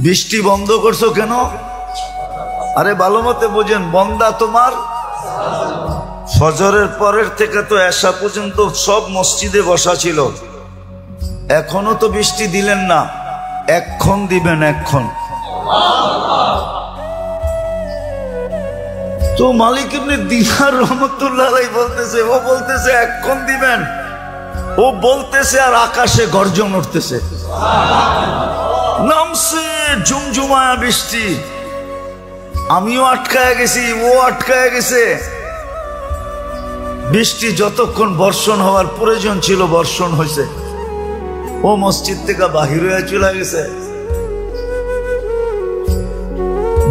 বৃষ্টি বন্ধ করছো কেন? আরে ভালো মতে বোঝেন, বন্দা তোমার ফজরের পরের থেকে তো এশা পর্যন্ত সব মসজিদে বসা ছিল। এখনো তো বৃষ্টি দিলেন না, এক্ষণ দিবেন, এক্ষণ। তো মালিক ইবনে দিনার রহমতুল্লাহ আলাইহি বলতেছে, ও বলতেছে এক্ষণ দিবেন, ও বলতেছে আর আকাশে গর্জন উঠতেছে, নামছে ঝুমঝুমায়া বৃষ্টি। আমিও আটকায় গেছি, ও আটকায় গেছে। বৃষ্টি যতক্ষণ বর্ষণ হওয়ার প্রয়োজন ছিল বর্ষণ হয়েছে। ও মসজিদ থেকে বাহির হয়ে চলে গেছে,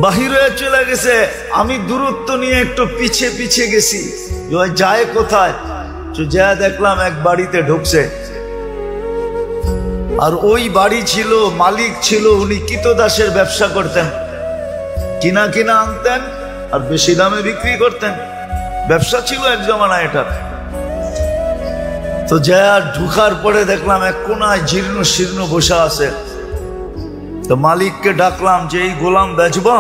বাহির হয়ে চলে গেছে। আমি দূরত্ব নিয়ে একটু পিছিয়ে পিছিয়ে গেছি, যায় কোথায়। যা দেখলাম এক বাড়িতে ঢুকছে, আর ওই বাড়ি ছিল, মালিক ছিল, উনি কিতদাসের ব্যবসা করতেন, কিনা কিনা আনতেন আর বেশি দামে বিক্রি করতেন। ব্যবসা ছিল এক জমানা এটা। তো যা ঢুকার পরে দেখলাম এক কোনায় জীর্ণ শীর্ণ বসা আছে। তো মালিককে ডাকলাম যে এই গোলাম বেচবা?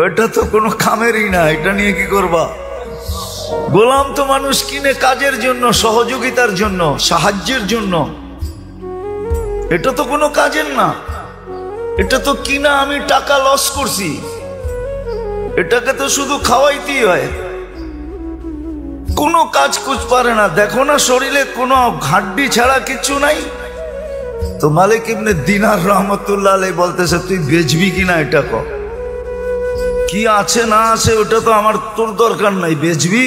এটা তো কোনো কামেরই না, এটা নিয়ে কি করবা? গোলাম তো মানুষ কিনে কাজের জন্য, সহযোগিতার জন্য, সাহায্যের জন্য। এটা তো কোনো কাজের না, এটা তো কিনা আমি টাকা লস করছি, এটাকে তো শুধু খাওয়াইতেই হয়, কোনো কাজ কুছ পারে না। দেখো না শরীরে কোনো হাড্ডি ছাড়া কিছু নাই। তো মালিক ইবনে দিনার রহমতুল্লাহ আলাইহি বলতেছে, তুই বেচবি কিনা এটা কর, কি আছে না আছে ওটা তো আমার তোর দরকার নাই, বেচবি?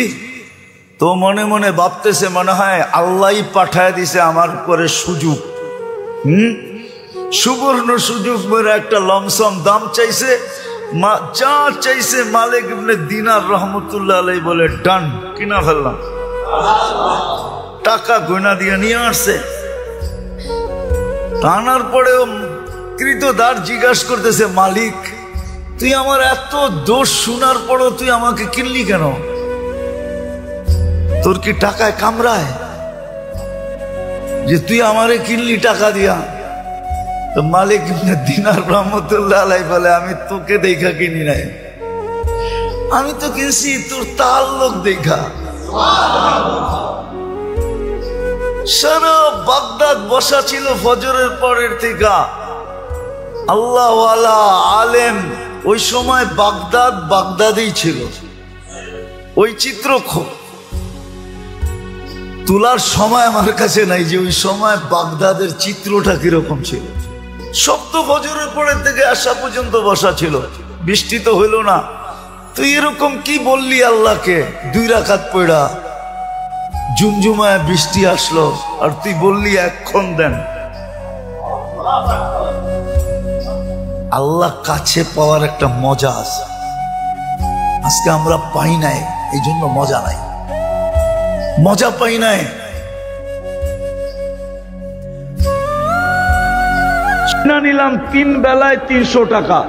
তো মনে মনে ভাবতেছে, মনে হয় আল্লাহই পাঠায় দিছে আমার উপরে সুযোগ, সুবর্ণ সুযোগ। মেরে একটা লমসম দাম চাইছে, যা চাইছে মালিক ইবনে দিনার রহমতুল্লাহ আলাইহি বলে ডান, কিনা ফেললাম। টাকা গয়না দিয়ে নিয়ে আসছে। আনার পরেও কৃতদার জিজ্ঞাসা করতেছে, মালিক তুই আমার এত দোষ শোনার পরও তুই আমাকে কিনলি কেন? তোর কি টাকায় কামড়ায় যে তুই আমারে কিনলি টাকা দিয়া? তো মালিক ইবনে দিনার রহমতুল্লাহ আলাইহি বলে, আমি তোকে দেখা কিনি নাই, আমি তো কিনছি তোর তাল্লুক দেখা। সারা বাগদাদ বসা ছিল ফজরের পরের থেকে আল্লাহওয়ালা আলেম। ওই সময় বাগদাদ বাগদাদেই ছিল। ওই চিত্র তোলার সময় আমার কাছে নাই যে ওই সময় বাগদাদের চিত্রটা কিরকম ছিল। সব তো ফজরের পরের থেকে আসা পর্যন্ত বসা ছিল, বৃষ্টি তো হইল না। তুই এরকম কি বললি আল্লাহকে? 2 রাকাত পড়া ঝুমঝুমায় বৃষ্টি আসলো আর তুই বললি এক্ষণ দেন। আল্লাহ কাছে পাওয়ার একটা মজা আছে, আজকে আমরা পাই নাই, এই জন্য মজা নাই, মজা পাই নাই। নিলাম 3 বেলায় 300 টাকা,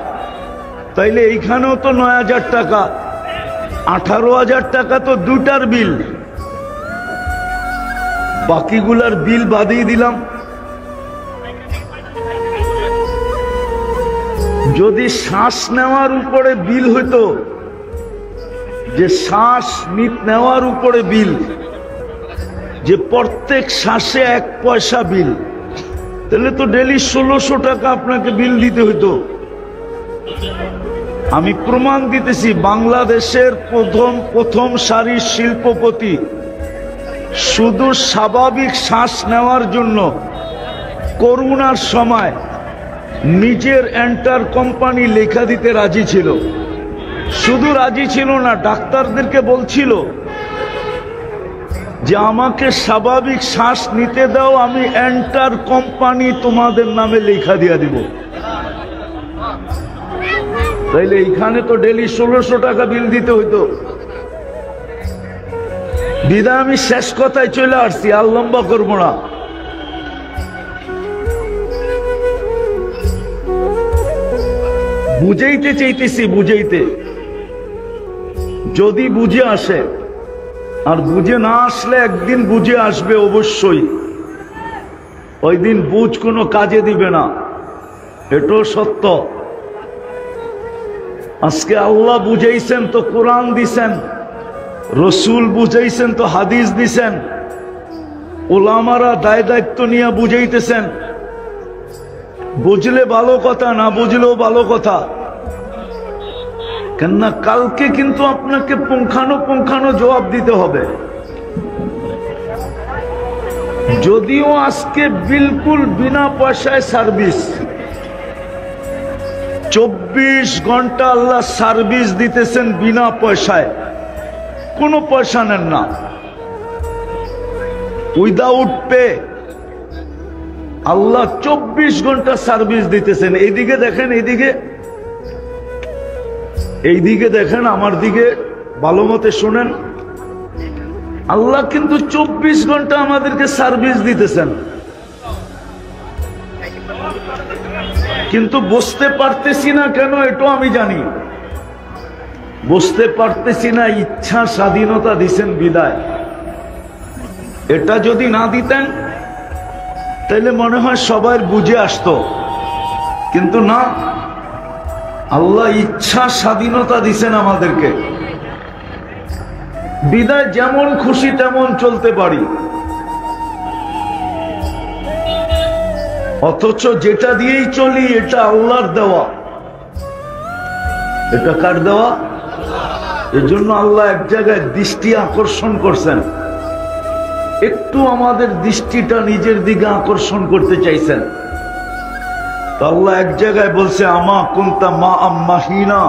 তাইলে এইখানেও তো 9,000 টাকা, 18,000 টাকা তো দুটার বিল, বাকিগুলার বিল বাদিয়ে দিলাম। যদি শ্বাস নেওয়ার উপরে বিল হইতো, যে শ্বাস নেওয়ার উপরে বিল, যে প্রত্যেক শ্বাসে 1 পয়সা বিল, তাহলে তো ডেলি 1600 টাকা আপনাকে বিল দিতে হইতো। আমি প্রমাণ দিতেছি, বাংলাদেশের প্রথম সারির শিল্পপতি শুধু স্বাভাবিক শ্বাস নেওয়ার জন্য করোনার সময় নিজের এন্টার কোম্পানি লেখা দিতে রাজি ছিল। শুধু রাজি ছিল না, ডাক্তারদেরকে বলছিল যে আমাকে স্বাভাবিক শ্বাস নিতে দাও, আমি এন্টার কোম্পানি তোমাদের নামে লেখা দিয়ে দিব। তাইলে এইখানে তো ডেলি 1600 টাকা বিল দিতে হইতো। বিদায় আমি শেষ কথায় চলে আসছি, আর লম্বা করবো না। বুঝাইতে চাইতেছি, বুঝাইতে যদি বুঝে আসে, আর বুঝে না আসলে একদিন বুঝে আসবে অবশ্যই, ওই দিন বুঝ কোনো কাজে দিবে না, এটাও সত্য। আজকে আল্লাহ বুঝাইছেন তো কোরআন দিছেন, রসুল বুঝাইছেন তো হাদিস দিছেন, ওলামারা দায় দায়িত্ব নিয়ে বুঝাইতেছেন। বুঝলে ভালো কথা, না বুঝলেও ভালো কথা। কেননা কালকে কিন্তু আপনাকে পুঙ্খানো জবাব দিতে হবে। যদিও আজকে বিলকুল বিনা পয়সায় সার্ভিস, 24 ঘন্টা আল্লাহ সার্ভিস দিতেছেন বিনা পয়সায়, কোনো পয়সা নেন না, উইদাউট পে। আল্লাহ 24 ঘন্টা সার্ভিস দিতেছেন। এইদিকে দেখেন, এইদিকে দেখেন, আমার দিকে ভালো মতে শুনেন। আল্লাহ কিন্তু 24 ঘন্টা আমাদেরকে সার্ভিস দিতেছেন, কিন্তু বুঝতে পারতেছি না কেন, এটাও আমি জানি। বুঝতে পারতেছি না, ইচ্ছা স্বাধীনতা দিছেন বিদায়। এটা যদি না দিতেন তাহলে মনে হয় সবার বুঝে আসতো, কিন্তু না, আল্লাহ ইচ্ছা স্বাধীনতা দিছেন আমাদেরকে বিদায়, যেমন খুশি তেমন চলতে পারি। অথচ যেটা দিয়েই চলি এটা আল্লাহর দেওয়া। এটা কার দেওয়া? এজন্য আল্লাহ এক জায়গায় দৃষ্টি আকর্ষণ করছেন, একটু আমাদের দৃষ্টিটা নিজের দিকে আকর্ষণ করতে চাইছেন। তো আল্লাহ এক জায়গায় বলছে, আমা কুনতা মা আম্মাহিনা,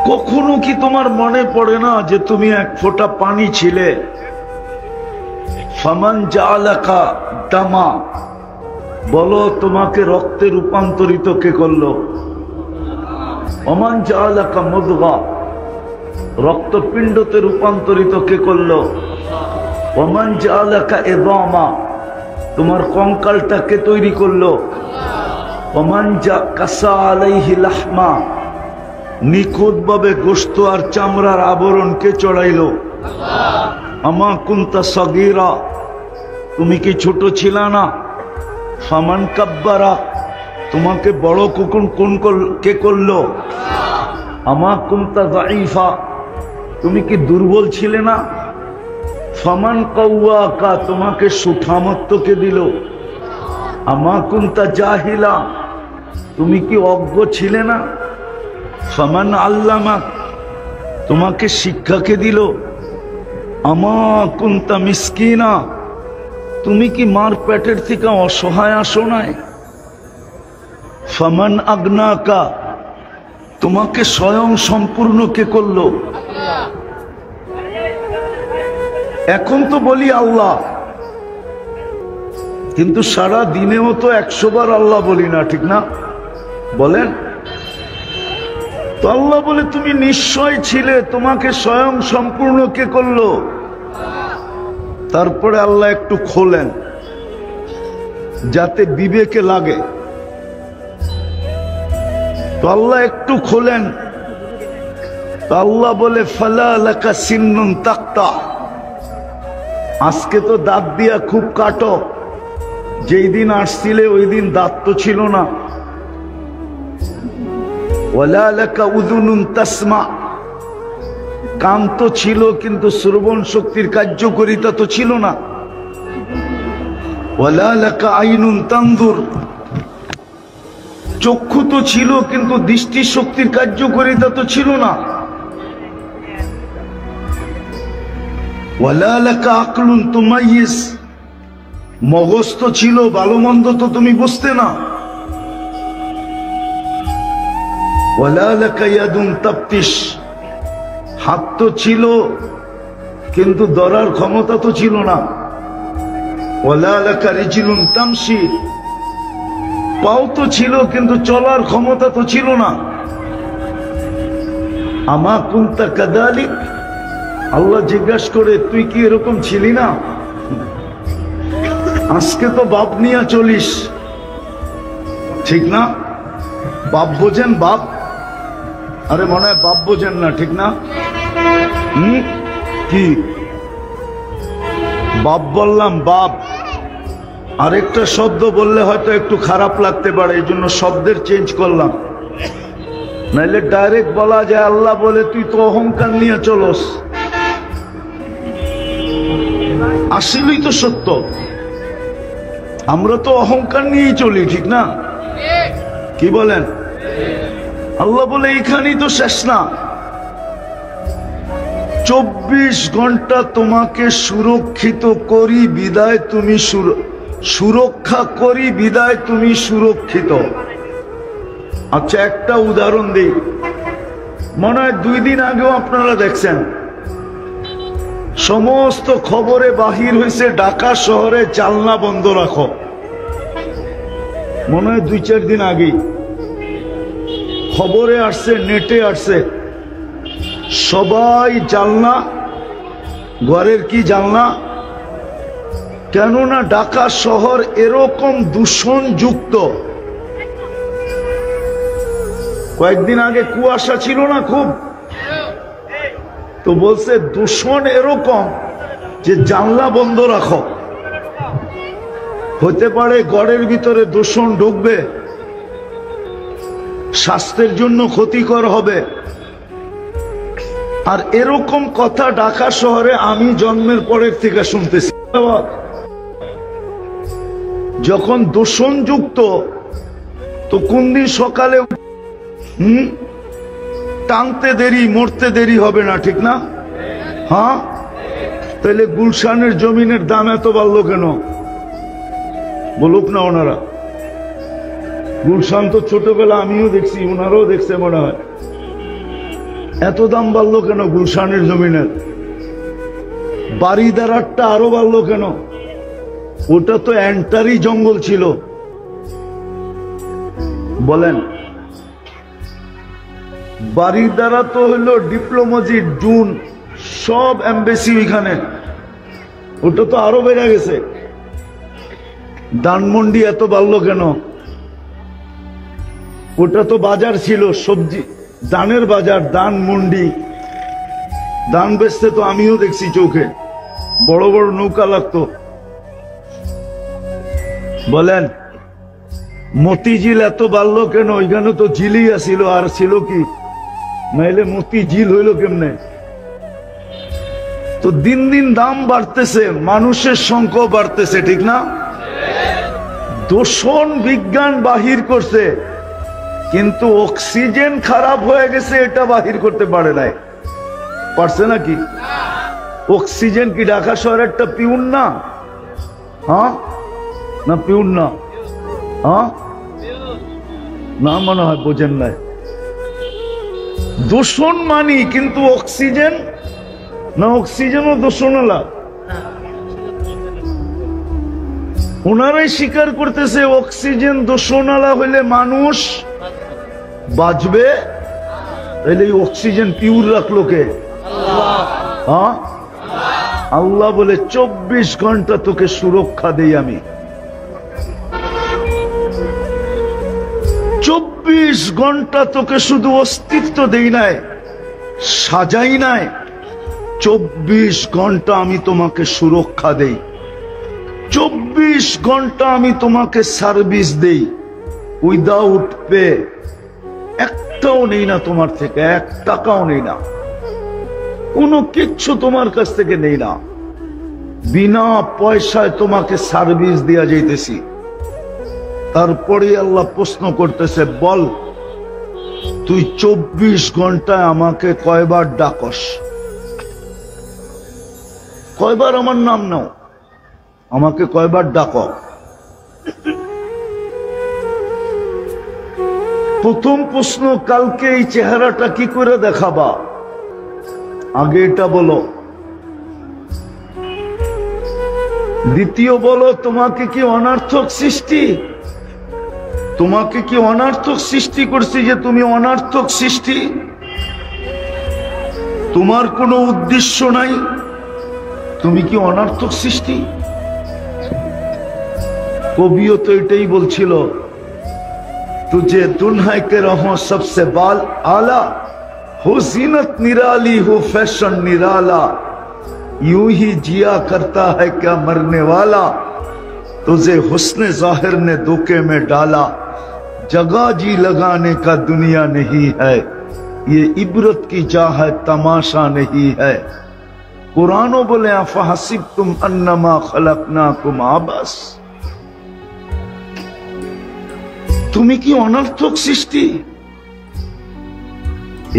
কখনো কি তোমার মনে পড়ে না যে তুমি এক ফোঁটা পানি ছিলে? ফামান জাআলাকা দামা, বলো তোমাকে রক্তে রূপান্তরিত কে করলো? ওমান জাআলাকা মুদগা, রক্তপিণ্ডতে রূপান্তরিত কে করলো? ওমান জাআলাকা ইযামা, তোমার কঙ্কালটাকে তৈরি করলো? ওমান কাসা আলাইহি লাহমা, নিখুঁত ভাবে গোশত আর চামড়ার আবরণ কে চড়াইলো? আমা কুনতা সগীরা, তুমি কি ছোট ছিলা না? ফামান কাব্বারা, তোমাকে বড় কে করলো? আমা কুনতা যায়ীফা, তুমি কি দুর্বল ছিলে না? ফামান কাওয়াকা, তোমাকে সুঠামত্ব কে দিল? আমা কুনতা জাহিলা, তুমি কি অজ্ঞ ছিলে না? ফামান আল্লামাক, তোমাকে শিক্ষা কে দিল? আমা কুনতা মিসকিনা, তুমি কি মার পেটের থেকে অসহায় আসো নাই? ফামান আগনাকা, তোমাকে স্বয়ং সম্পূর্ণ কে করলো? এখন তো বলি আল্লাহ, কিন্তু সারা দিনেও তো 100 বার আল্লাহ বলি না, ঠিক না? বলেন তো। আল্লাহ বলে তুমি নিশ্চয় ছিলে, তোমাকে স্বয়ং সম্পূর্ণ কে করলো? তারপরে আল্লাহ একটু খোলেন যাতে বিবেকে লাগে। তো আল্লাহ একটু খোলেন, তো আল্লাহ বলে ফালা লাকা সিন্নুন তাক্তা, আজকে তো দাঁত দিয়া খুব কাটো, যেই দিন আসছিলে ওই দিন দাঁত তো ছিল না। ওয়ালা লাকা উযুনুন তাসমা, কান তো ছিল কিন্তু শ্রবণ শক্তির কার্যকারিতা তো ছিল না। ওয়ালা লাকা আইনুন তানজুর, চক্ষু তো ছিল কিন্তু দৃষ্টি শক্তির কার্যকারিতা তো ছিল না। ওয়ালা লাকা আকলুন তুমাইয়িজ, মগজ তো ছিল, ভালো মন্দ তো তুমি বুঝতে না। ওয়ালা লাকা ইয়াদুন তাফতিশ, হাত তো ছিল কিন্তু ধরার ক্ষমতা তো ছিল না। ওয়ালা লাকা রিজলুন তামশি, পাও তো ছিল কিন্তু চলার ক্ষমতা তো ছিল না। আমা কুনতা কাযালিক, আল্লাহ জিজ্ঞাসা করে তুই কি এরকম ছিলি না? আজকে তো বাপ নিয়ে চলিস, ঠিক না? বাপ বোঝেন? বাপ, আরে মনে হয় বাপ বোঝেন না, ঠিক না? কি বাপ বললাম? বাপ আরেকটা শব্দ বললে হয়তো একটু খারাপ লাগতে পারে, এই জন্য শব্দের চেঞ্জ করলাম। নাইলে ডাইরেক্ট বলা যায় আল্লাহ বলে তুই তো অহংকার নিয়ে চলস। আসলেই তো সত্য, আমরা তো অহংকার নিয়েই চলি, ঠিক না? কি বলেন? আল্লাহ বলে এইখানেই তো শেষ না, 24 ঘন্টা তোমাকে সুরক্ষিত করি বিদায় তুমি সুরক্ষা করি বিদায় তুমি সুরক্ষিত। আচ্ছা একটা উদাহরণ দিই, মনে হয় 2 দিন আগেও আপনারা দেখছেন সমস্ত খবরে বাহির হয়েছে ঢাকা শহরে জানলা বন্ধ রাখো। মনে হয় 2-4 দিন আগেই খবরে আসছে, নেটে আসছে, সবাই জানলা, ঘরের কি জানলা, কেননা ঢাকা শহর এরকম দূষণযুক্ত। কয়েকদিন আগে কুয়াশা ছিল না খুব, তো বলছে দূষণ এরকম যে জানলা বন্ধ রাখো। হতে পারে ঘরের ভিতরে দূষণ ঢুকবে, স্বাস্থ্যের জন্য ক্ষতিকর হবে। আর এরকম কথা ঢাকা শহরে আমি জন্মের পরের থেকে শুনতেছি। যখন দূষণযুক্ত, তো কোন দিন সকালে টানতে দেরি, মরতে দেরি হবে না, ঠিক না? হ্যাঁ, তাহলে গুলশানের জমিনের দাম এত বাড়লো কেন? বলুক না ওনারা। গুলশান তো ছোটবেলা আমিও দেখছি, ওনারাও দেখছে মনে হয়। এত দাম বাড়লো কেন গুলশানের জমিনের? বাড়িদারারটা আরো বাড়লো কেন? ওটা তো এন্টারি জঙ্গল ছিল। বলেন, বাড়িদারা তো হইলো ডিপ্লোমাজি, জুন সব এমবেসি ওইখানে, ওটা তো আরো বেড়ে গেছে। ধানমন্ডি এত বাড়লো কেন? ওটা তো বাজার ছিল, সবজি দানের বাজার, ধানমন্ডি। ধান বেচতে তো আমিও দেখছি চোখে, বড় বড় নৌকা লাগতো। বলেন, মতিঝিল এত বাড়লো কেন? ওইখানে তো ঝিলই আসিল, আর ছিল কি? নাইলে মতিঝিল হইল কেমনে? তো দিন দিন দাম বাড়তেছে, মানুষের সংখ্যা বাড়তেছে, ঠিক না? দূষণ বিজ্ঞান বাহির করছে, কিন্তু অক্সিজেন খারাপ হয়ে গেছে এটা বাহির করতে পারে নাই। পারছে নাকি? অক্সিজেন কি ঢাকা শহরেরটা পিউন না? হ্যাঁ না পিউন না? হ্যাঁ না, মনে হয় বোঝেন নাই। দূষণ মানি, কিন্তু অক্সিজেন না, অক্সিজেনও দূষণ আলা। ওনারাই স্বীকার করতেছে অক্সিজেন দূষণ আলা হইলে মানুষ বাঁচবে। তাহলে অক্সিজেন পিউর রাখলো কে? হ্যাঁ, আল্লাহ বলে 24 ঘন্টা তোকে সুরক্ষা দেই আমি। 24 ঘন্টা তোকে শুধু অস্তিত্ব দেই নাই, সাজাই নাই, 24 ঘন্টা আমি তোমাকে সুরক্ষা দেই, 24 ঘন্টা আমি তোমাকে সার্ভিস দেই। উইদাউট পে, একটাও নেই না তোমার থেকে, 1 টাকাও নেই না, কোনো কিচ্ছু তোমার কাছ থেকে নেই না, বিনা পয়সায় তোমাকে সার্ভিস দেয়া যাইতেছি। তারপরে আল্লাহ প্রশ্ন করতেছে, বল তুই 24 ঘন্টায় আমাকে কয়বার ডাকস? কয়বার আমার নাম নাও? আমাকে কয়বার ডাক? প্রথম প্রশ্ন, কালকে এই চেহারাটা কি করে দেখাবা? আগে এটা বলো। দ্বিতীয় বলো, তোমাকে কি অনার্থক সৃষ্টি? তোমাকে কি অনার্থক সৃষ্টি করছি যে তুমি অনার্থক সৃষ্টি? তোমার কোনো উদ্দেশ্য নাই, তুমি কি অনার্থক সৃষ্টি? কবিও তো এটাই বলছিল, तुझे दुल्हा के रहो सबसे बाल आला, हो जीनत निराली हो फैशन निराला, यूं ही जिया करता है क्या मरने वाला, तुझे हुस्न जाहिर ने धोखे में डाला, जगह जी लगाने का दुनिया नहीं है, ये इबरत की चाह है, तमाशा नहीं है। कुरानो बोले अफहसिबतुम अन्नमा खलकनाकुम आबस, তুমি কি অনর্থক সৃষ্টি।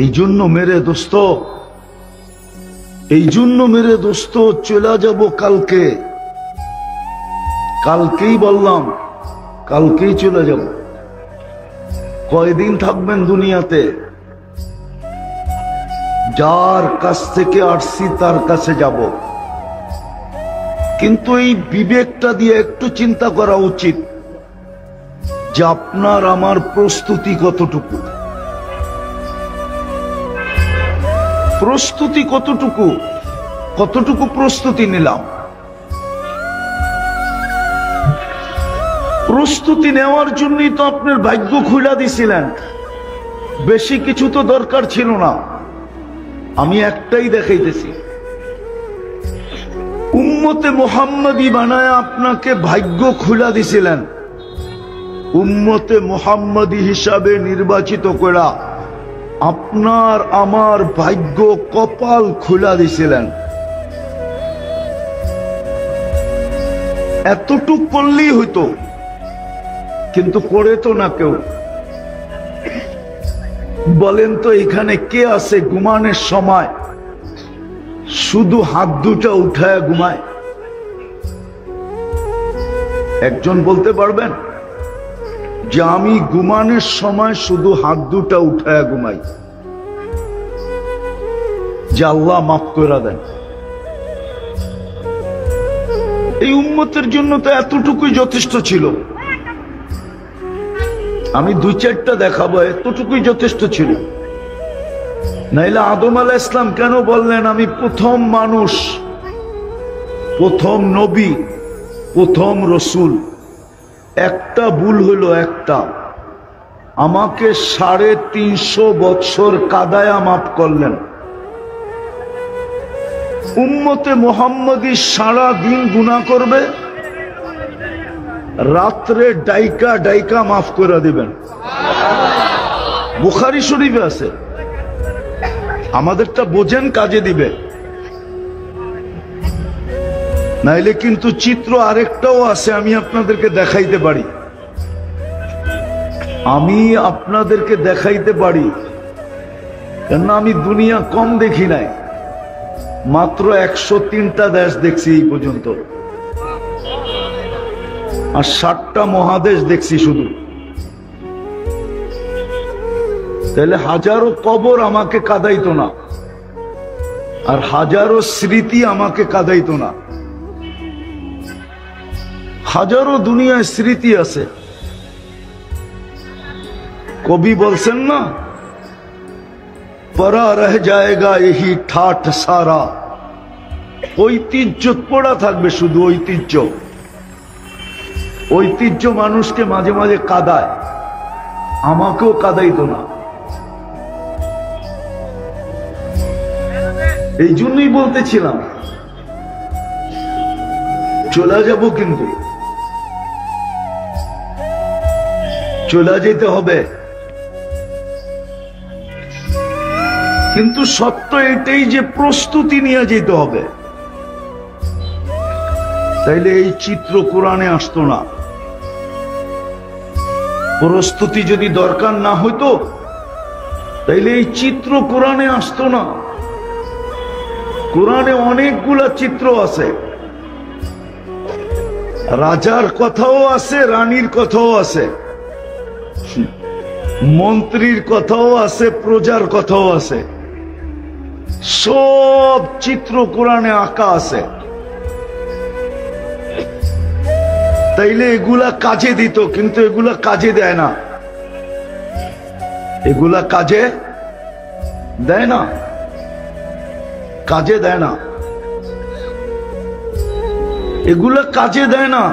এই জন্য মেরে দোস্ত, এই জন্য মেরে দোস্ত চলে যাব কালকে, কালকেই বললাম, কালকেই চলে যাব। কয়দিন থাকবেন দুনিয়াতে? যার কাছ থেকে আসছি তার কাছে যাব। কিন্তু এই বিবেকটা দিয়ে একটু চিন্তা করা উচিত যে আপনার আমার প্রস্তুতি কতটুকু, প্রস্তুতি কতটুকু, কতটুকু প্রস্তুতি নিলাম। প্রস্তুতি নেওয়ার জন্যই তো আপনার ভাগ্য খুলে দিছিলেন, বেশি কিছু তো দরকার ছিল না। আমি একটাই দেখাইতেছি, উম্মতে মুহাম্মাদি বানায় আপনাকে ভাগ্য খুলে দিছিলেন, উম্মতে মুহাম্মাদি হিসাবে নির্বাচিত করা আপনার আমার ভাগ্য কপাল খুলে দিছিলেন। এতটুক করলেই হইতো, কিন্তু করে তো না কেউ। বলেন তো এখানে কে আছে ঘুমানোর সময় শুধু হাত দুটা উঠায় ঘুমায়? একজন বলতে পারবেন যে আমি ঘুমানোর সময় শুধু হাত দুটা উঠায় ঘুমাই, যে আল্লাহ মাফ করে দেন? এই উম্মতের জন্য তো এতটুকুই যথেষ্ট ছিল। আমি দুই চারটা দেখাবো, এতটুকুই যথেষ্ট ছিল। নাইলে আদম আলাইহিস সালাম কেন বললেন আমি প্রথম মানুষ, প্রথম নবী, প্রথম রসুল? একটা ভুল হলো, একটা, আমাকে 350 বছর কাদায়া মাফ করলেন। উম্মতে মুহাম্মাদি সারা দিন গুনাহ করবে, রাত্রে ডাইকা ডাইকা মাফ করে দিবেন। বুখারী শরীফে আছে। আমাদেরটা বোঝেন, কাজে দিবে। নাইলে কিন্তু চিত্র আরেকটাও আছে, আমি আপনাদেরকে দেখাইতে পারি, আমি আপনাদেরকে দেখাইতে পারি। কেননা আমি দুনিয়া কম দেখি নাই, মাত্র 103টা দেশ দেখছি এই পর্যন্ত, আর 60টা মহাদেশ দেখছি শুধু। তাহলে হাজারো কবর আমাকে কাঁদাইতো না, আর হাজারো স্মৃতি আমাকে কাঁদাইতো না। হাজারো দুনিয়ায় স্মৃতি আছে। কবি বলছেন না, পরা রহ জায়েগা यही ঠাট সারা, ঐতিহ্য পড়া থাকবে, শুধু ঐতিহ্য। ঐতিহ্য মানুষকে মাঝে মাঝে কাঁদায়, আমাকেও কাঁদাইতো না। এই জন্যই বলতেছিলাম চলে যাব, কিন্তু চলে যেতে হবে। কিন্তু সত্য এটাই যে প্রস্তুতি নিয়ে যেতে হবে, তাইলে এই চিত্র কোরআনে আসতো না। প্রস্তুতি যদি দরকার না হইতো তাইলে এই চিত্র কোরআনে আসতো না। কোরআনে অনেকগুলা চিত্র আছে, রাজার কথাও আছে, রানীর কথাও আছে, মন্ত্রীর কথাও আছে, প্রজার কথাও আছে। সব চিত্র কোরআনে আঁকা আছে। তাইলে এগুলা কাজে দিত, কিন্তু এগুলা কাজে দেয় না। এগুলা কাজে দেয় না, কাজে দেয় না, এগুলা কাজে দেয় না।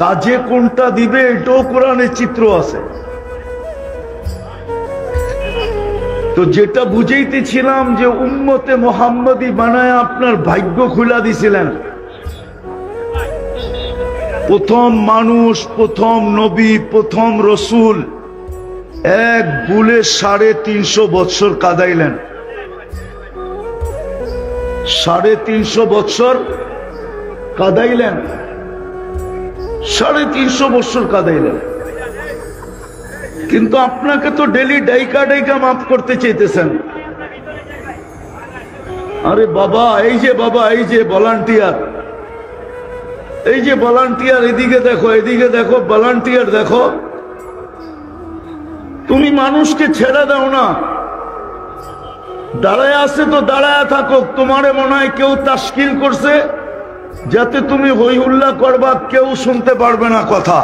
কাজে কোনটা দিবে এটাও কোরআনে চিত্র আছে। তো যেটা বুঝাইতেছিলাম যে উম্মতে মুহাম্মাদি বানায় আপনার ভাগ্য খুলা দিছিলেন, প্রথম মানুষ, প্রথম নবী, প্রথম রসুল এক ভুলে 350 বৎসর কাঁদাইলেন। 350 বৎসর কাঁদাইলেন, 350 বৎসর কাঁদাইলেন। কিন্তু আপনাকে তো ডেলি ডাইকা ডাইকা মাফ করতে চাইতেছেন। আরে বাবা, এই যে বাবা, এই যে ভলান্টিয়ার, এই যে ভলান্টিয়ার, এদিকে দেখো, এদিকে দেখো, ভলান্টিয়ার দেখো। তুমি মানুষকে ছেড়ে দাও না, দাঁড়ায় আছে তো দাঁড়ায় থাকো। তোমারে মনে হয় কেউ তাশকিল করছে যাতে তুমি হই হুল্লা করবা, কেউ শুনতে পারবে না কথা।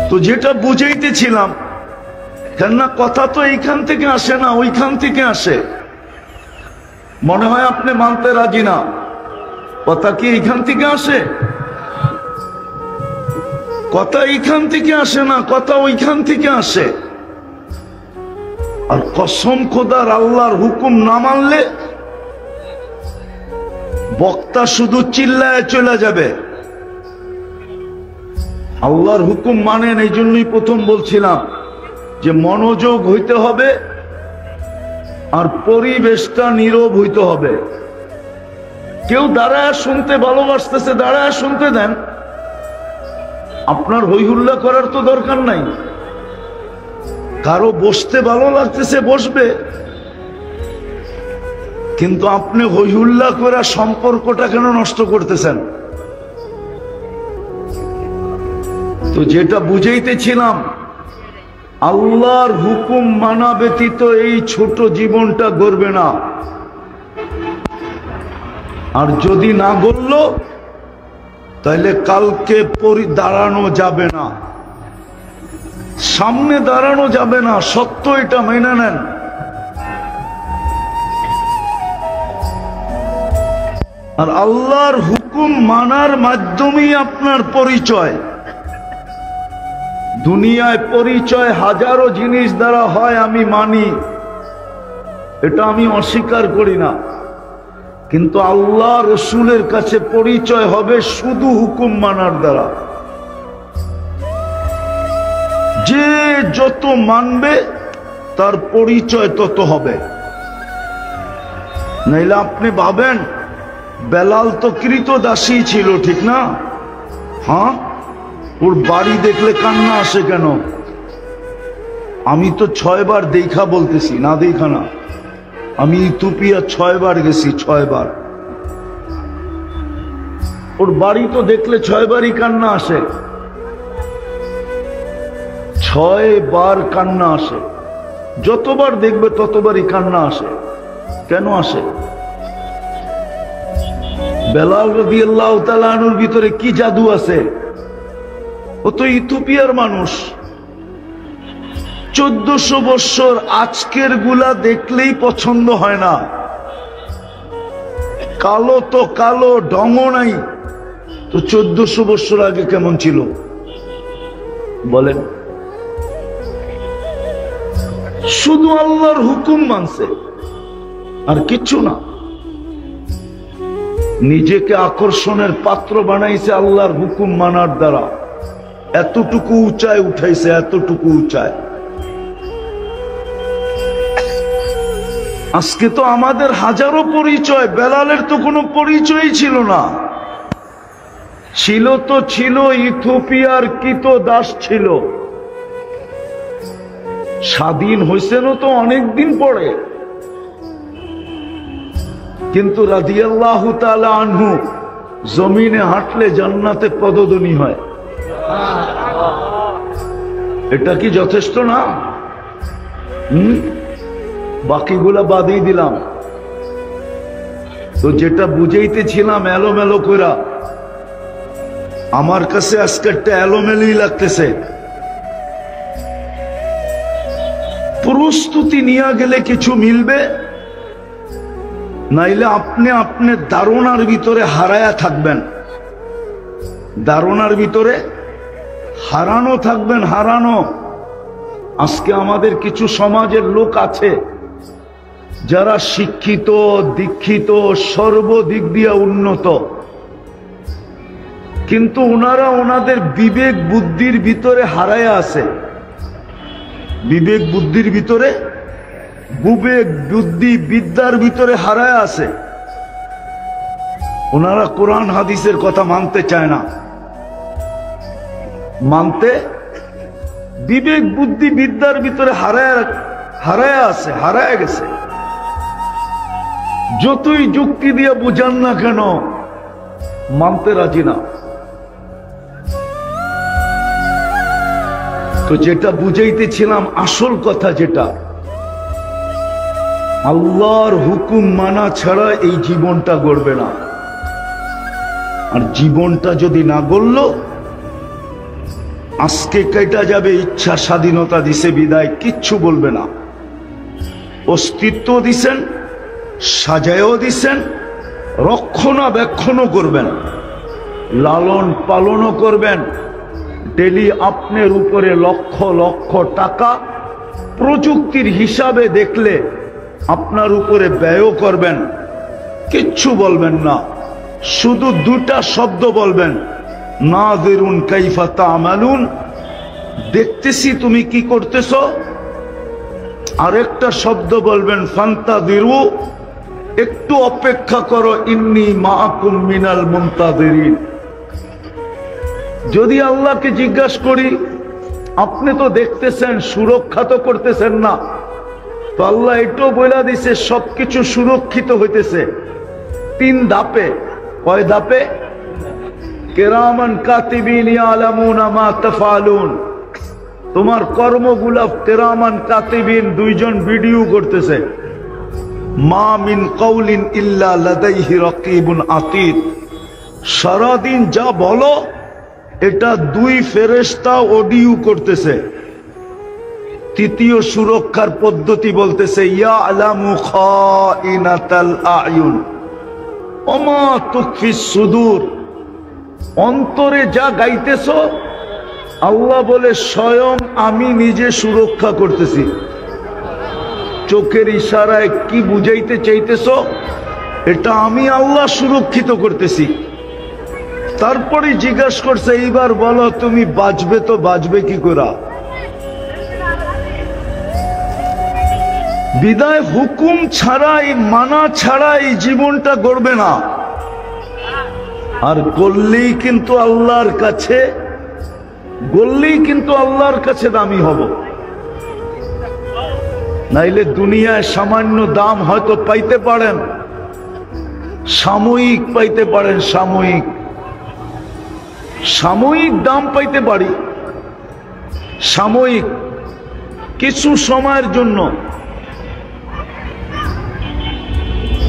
তো যেটা বুঝাইতেছিলাম, কেননা কথা তো এইখান থেকে আসে না, ওইখান থেকে আসে। মনে হয় আপনি মানতে রাজি না, কথা কি এইখান থেকে আসে? কথা এইখান থেকে আসে না, কথা ওইখান থেকে আসে। আর কসম খোদার, আল্লাহর হুকুম না মানলে বক্তা শুধু চিল্লায় চলে যাবে। আল্লাহর হুকুম মানেন, এই জন্যই প্রথম বলছিলাম যে মনোযোগ হইতে হবে আর পরিবেশটা নীরব হইতে হবে। কেউ দাঁড়ায় শুনতে ভালোবাসতেছে, দাঁড়ায় শুনতে দেন, আপনার হইহুল্লা করার তো দরকার নাই। কারো বসতে ভালো লাগতেছে বসবে, কিন্তু আপনি হইহুল্লা করে সম্পর্কটা কেন নষ্ট করতেছেন? তো যেটা বুঝাইতেছিলাম, আল্লাহর হুকুম মানা ব্যতীত এই ছোট জীবনটা গড়বে না। আর যদি না গড়ল তাহলে কালকে দাঁড়ানো যাবে না, সামনে দাঁড়ানো যাবে না। সত্য এটা মেনে নেন। আর আল্লাহর হুকুম মানার মাধ্যমেই আপনার পরিচয়। দুনিয়ায় পরিচয় হাজারো জিনিস দ্বারা হয়, আমি মানি, এটা আমি অস্বীকার করি না। কিন্তু আল্লাহ রসুলের কাছে পরিচয় হবে শুধু হুকুম মানার দ্বারা। যে যত মানবে তার পরিচয় তত হবে। নাইলে আপনি ভাবেন বেলাল তো কৃতদাসী ছিল, ঠিক না? হ্যাঁ, ওর বাড়ি দেখলে কান্না আসে কেন? আমি তো 6 বার দেখা বলতেছি, না দেখা না। আমি ইথিওপিয়া 6 বার গেছি, 6 বার। ওর বাড়ি তো দেখলে 6 বারই কান্না আসে, 6 বার কান্না আসে। যতবার দেখবে ততবারই কান্না আসে। কেন আসে? বেলাল রাদিয়াল্লাহু তাআলা আনহুর ভিতরে কি জাদু আছে? ও তো ইথিওপিয়ার মানুষ। 1400 বছর আজকের গুলা দেখলেই পছন্দ হয় না। কালো তো কালো, ঢঙ্গ নাই। তো 1400 বছর আগে কেমন ছিল বলেন? শুধু আল্লাহর হুকুম মানছে, আর কিচ্ছু না। নিজেকে আকর্ষণের পাত্র বানাইছে আল্লাহর হুকুম মানার দ্বারা। এতটুকু উঁচায় উঠাইছে, এতটুকু উঁচায়। আজকে তো আমাদের হাজারো পরিচয়, বেলালের তো কোনো পরিচয়ই ছিল না। ছিল তো ছিল, ইথিওপিয়ার কৃতদাস ছিল। স্বাধীন হয়েছেন তো অনেকদিন পরে, কিন্তু রাদিয়াল্লাহু তাআলা আনহু জমিনে হাঁটলে জান্নাতে পদধ্বনি হয়। এটা কি যথেষ্ট না? বাকিগুলা বাদই দিলাম। তো যেটা বুঝাইতেছিলাম এলোমেলো কইরা, আমার কাছে আজকেরটা এলোমেলোই লাগতেছে। প্রস্তুতি নিয়ে গেলে কিছু মিলবে, নাইলে আপনি আপনার ধারণার ভিতরে হারায়া থাকবেন। ধারণার ভিতরে হারানো থাকবেন, হারানো। আজকে আমাদের কিছু সমাজের লোক আছে যারা শিক্ষিত দীক্ষিত সর্বদিক দিয়ে উন্নত, কিন্তু ওনারা ওনাদের বিবেক বুদ্ধির ভিতরে হারায় আছে। বিবেক বুদ্ধির ভিতরে, বিবেক বুদ্ধি বিদ্যার ভিতরে হারায় আছে। ওনারা কোরআন হাদিসের কথা মানতে চায় না, মানতে বিবেক বুদ্ধি বিদ্যার ভিতরে হারায় আছে, হারায় গেছে। যতই যুক্তি দিয়ে বুঝান না কেন মানতে রাজি না। তো যেটা বুঝাইতেছিলাম, আসল কথা যেটা, আল্লাহর হুকুম মানা ছাড়া এই জীবনটা গড়বে না। আর জীবনটা যদি না গড়ল, আজকে কেটে যাবে। ইচ্ছা স্বাধীনতা দিছে বিদায় কিচ্ছু বলবে না। অস্তিত্ব দিছেন, সাজায়ও দিছেন, রক্ষণাবেক্ষণও করবেন, লালন পালনও করবেন। ডেলি আপনার উপরে লক্ষ লক্ষ টাকা প্রযুক্তির হিসাবে দেখলে আপনার উপরে ব্যয়ও করবেন, কিচ্ছু বলবেন না। শুধু দুটা শব্দ বলবেন, নাযিরুন কাইফা তা'মালুন, দেখতেছি তুমি কি করতেছ। আরেকটা শব্দ বলবেন, ফান্তাযিরু, একটু অপেক্ষা করো, ইন্নী মাআকুম মিনাল মুনতাযিরিন। যদি আল্লাহকে জিজ্ঞাসা করি, আপনি তো দেখতেছেন, সুরক্ষা তো করতেছেন না, তো আল্লাহ এটাও বলে দিছে সবকিছু সুরক্ষিত হইতেছে 3 ধাপে। কয় ধাপে? কিরামান কাতিবিন ইয়ালামুনা মা তাফআলুন। তোমার কর্মগুলা কিরামান কাতিবিন 2 জন ভিডিও করতেছে। মা মিন কাউলিন ইল্লা লাদাইহি রাকিবুন আতীদ। সারাদিন যা বলো এটা 2 ফেরেশতা অডিও করতেছে। তৃতীয় সুরক্ষার পদ্ধতি বলতেছে, ইয়ালামু খাইনাতাল আয়ুন ওমা তুখফিস সুদূর। অন্তরে যা গাইতেছ, আল্লাহ বলে স্বয়ং আমি নিজে সুরক্ষা করতেছি। চোখের ইশারায় কি বুঝাইতে চাইতেছ, এটা আমি আল্লাহ সুরক্ষিত করতেছি। তারপরে জিজ্ঞাসা করছে, এইবার বলো তুমি বাঁচবে তো বাঁচবে কি করে? বিদায় হুকুম ছাড়াই, মানা ছাড়া এই জীবনটা গড়বে না। আর গড়লেই কিন্তু আল্লাহর কাছে, গড়লেই কিন্তু আল্লাহর কাছে দামি হব। নাইলে দুনিয়ায় সামান্য দাম হয়তো পাইতে পারেন, সাময়িক পাইতে পারেন, সাময়িক সাময়িক দাম পাইতে পারি, সাময়িক কিছু সময়ের জন্য,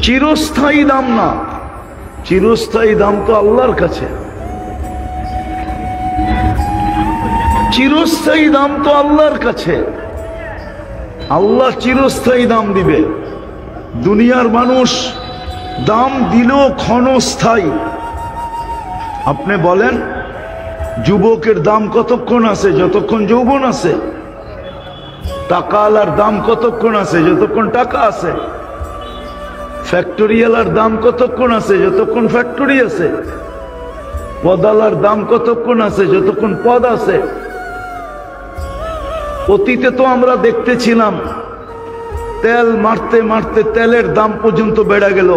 চিরস্থায়ী দাম না। চিরস্থায়ী দাম তো আল্লাহর কাছে, চিরস্থায়ী দাম তো আল্লাহর কাছে। আল্লাহ চিরস্থায়ী দাম দিবে। দুনিয়ার মানুষ দাম দিলেও ক্ষণস্থায়ী। আপনি বলেন, যুবকের দাম কতক্ষণ আছে? যতক্ষণ যৌবন আছে। টাকাওয়ালার দাম কতক্ষণ আছে? যতক্ষণ টাকা আছে। ফ্যাক্টরিওয়ালার দাম কতক্ষণ আছে? যতক্ষণ ফ্যাক্টরি আছে। পদালার দাম কতক্ষণ আছে? যতক্ষণ পদ আছে। অতীতে তো আমরা দেখতেছিলাম, তেল মারতে মারতে তেলের দাম পর্যন্ত বেড়ে গেল।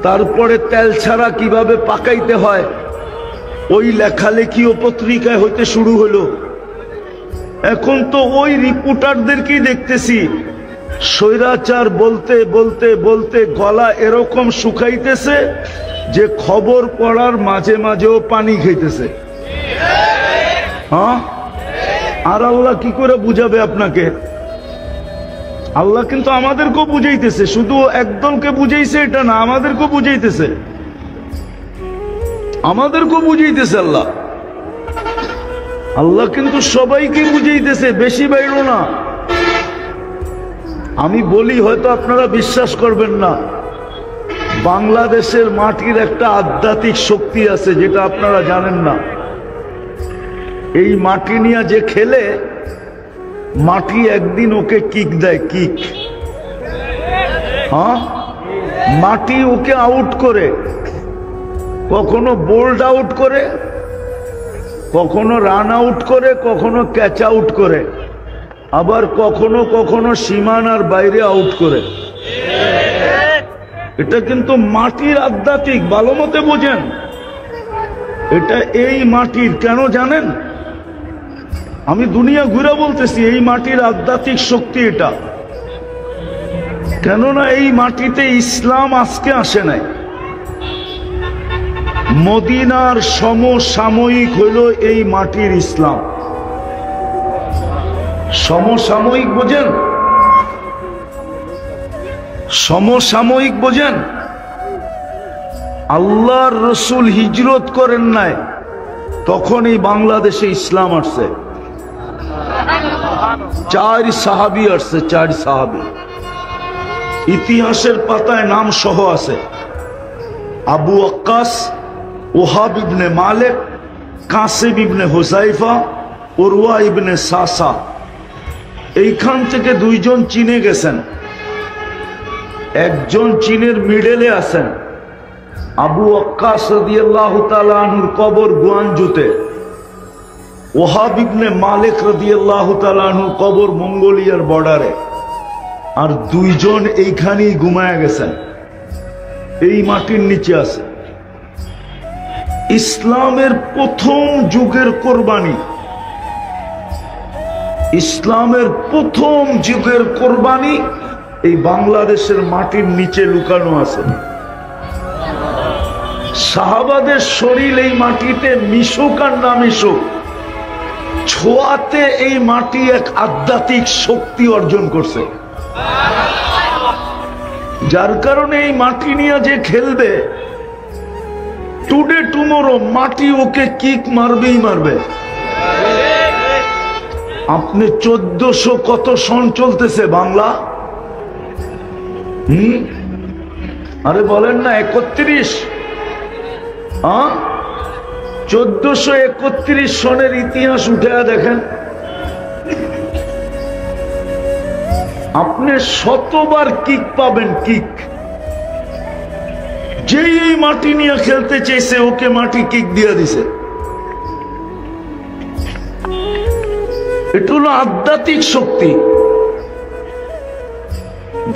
তারপরে তেল ছাড়া কিভাবে পাকাইতে হয় ওই লেখালেখি ও পত্রিকায় হইতে শুরু হলো। এখন তো ওই রিপোর্টারদেরকেই দেখতেছি স্বৈরাচার বলতে বলতে বলতে গলা এরকম শুকাইতেছে যে খবর পড়ার মাঝে মাঝেও পানি খাইতেছে। হ্যাঁ, আর আল্লাহ কি করে বুঝাবে আপনাকে? আল্লাহ কিন্তু আমাদেরকেও বুঝাইতেছে, শুধু একদলকে বুঝাইছে এটা না, আমাদেরকেও বুঝাইতেছে, আমাদেরকেও বুঝাইতেছে। আল্লাহ আল্লাহ কিন্তু সবাইকে বুঝাইতেছে, বেশি বাইর না। আমি বলি হয়তো আপনারা বিশ্বাস করবেন না, বাংলাদেশের মাটির একটা আধ্যাত্মিক শক্তি আছে যেটা আপনারা জানেন না। এই মাটি নিয়ে যে খেলে, মাটি একদিন ওকে কিক দেয়, কিক। হ্যাঁ, মাটি ওকে আউট করে, কখনো বোল্ড আউট করে, কখনো রান আউট করে, কখনো ক্যাচ আউট করে, আবার কখনো কখনো সীমানার বাইরে আউট করে। এটা কিন্তু মাটির আধ্যাত্মিক, ভালো মতে বোঝেন। এটা এই মাটির, কেন জানেন? আমি দুনিয়া ঘুরে বলতেছি, এই মাটির আধ্যাত্মিক শক্তি এটা। কেননা এই মাটিতে ইসলাম আজকে আসে নাই। মদিনার সমসাময়িক হইল এই মাটির ইসলাম। সমসাময়িক বোঝেন? সমসাময়িক বোঝেন? আল্লাহর রসুল হিজরত করেন নাই, তখন এই বাংলাদেশে ইসলাম আসছে। 4 সাহাবী আসছে, 4 সাহাবী। ইতিহাসের পাতায় নাম সহ আছে। আবু ওয়াক্কাস, ওহাব ইবনে মালিক, কাসিম ইবনে হুযায়ফা, উরওয়া ইবনে সাসা। এইখান থেকে 2 জন চীনে গেছেন, একজন চীনের মিডলে আছেন। আবু ওয়াক্কাস রাদিয়াল্লাহু তাআলা আনহুর কবর গুয়ানজুতে, ওহাব ইবনে মালিক রাদিয়াল্লাহু তাআলা আনহুর কবর মঙ্গোলিয়ার বর্ডারে। আর 2 জন এইখানেই ঘুমায় গেছেন, এই মাটির নিচে আছে। ইসলামের প্রথম যুগের কোরবানি, ইসলামের প্রথম যুগের কোরবানি এই বাংলাদেশের মাটির নিচে লুকানো আছে। সাহাবাদের শরীর এই মাটিতে মিশুক আর না মিশুক, ছোঁয়াতে এই মাটি এক আধ্যাত্মিক শক্তি অর্জন করছে। যার কারণে এই মাটি নিয়ে যে খেলবে, টুডে টুমোরো মাটি ওকে কিক মারবেই মারবে। আপনি 1400 কত সন চলতেছে বাংলা? আরে বলেন না 31। 1431 সনের ইতিহাস উঠে দেখেন, আপনি শতবার কিক পাবেন। কিক যেই এই মাটি নিয়ে খেলতে চাইছে, ওকে মাটি কিক দিয়ে দিছে। এটা হলো আধ্যাত্মিক শক্তি।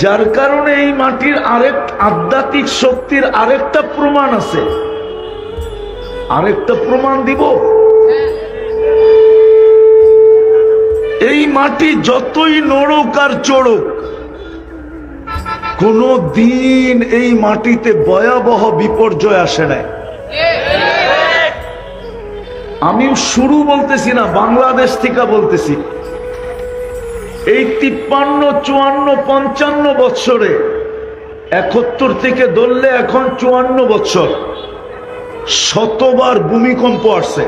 যার কারণে এই মাটির আরেক আধ্যাত্মিক শক্তির আরেকটা প্রমাণ আছে। আরেকটা প্রমাণ দিব। এই মাটি যতই নড়ুক আর চড়ুক, কোন দিন এই মাটিতে ভয়াবহ বিপর্যয় আসে নাই। আমি শুরু বলতেছি না, বাংলাদেশ থেকে বলতেছি। এই 53, 54, 55 বৎসরে, 71 থেকে ধরলে এখন 54 বৎসর, শতবার ভূমিকম্প আসছে।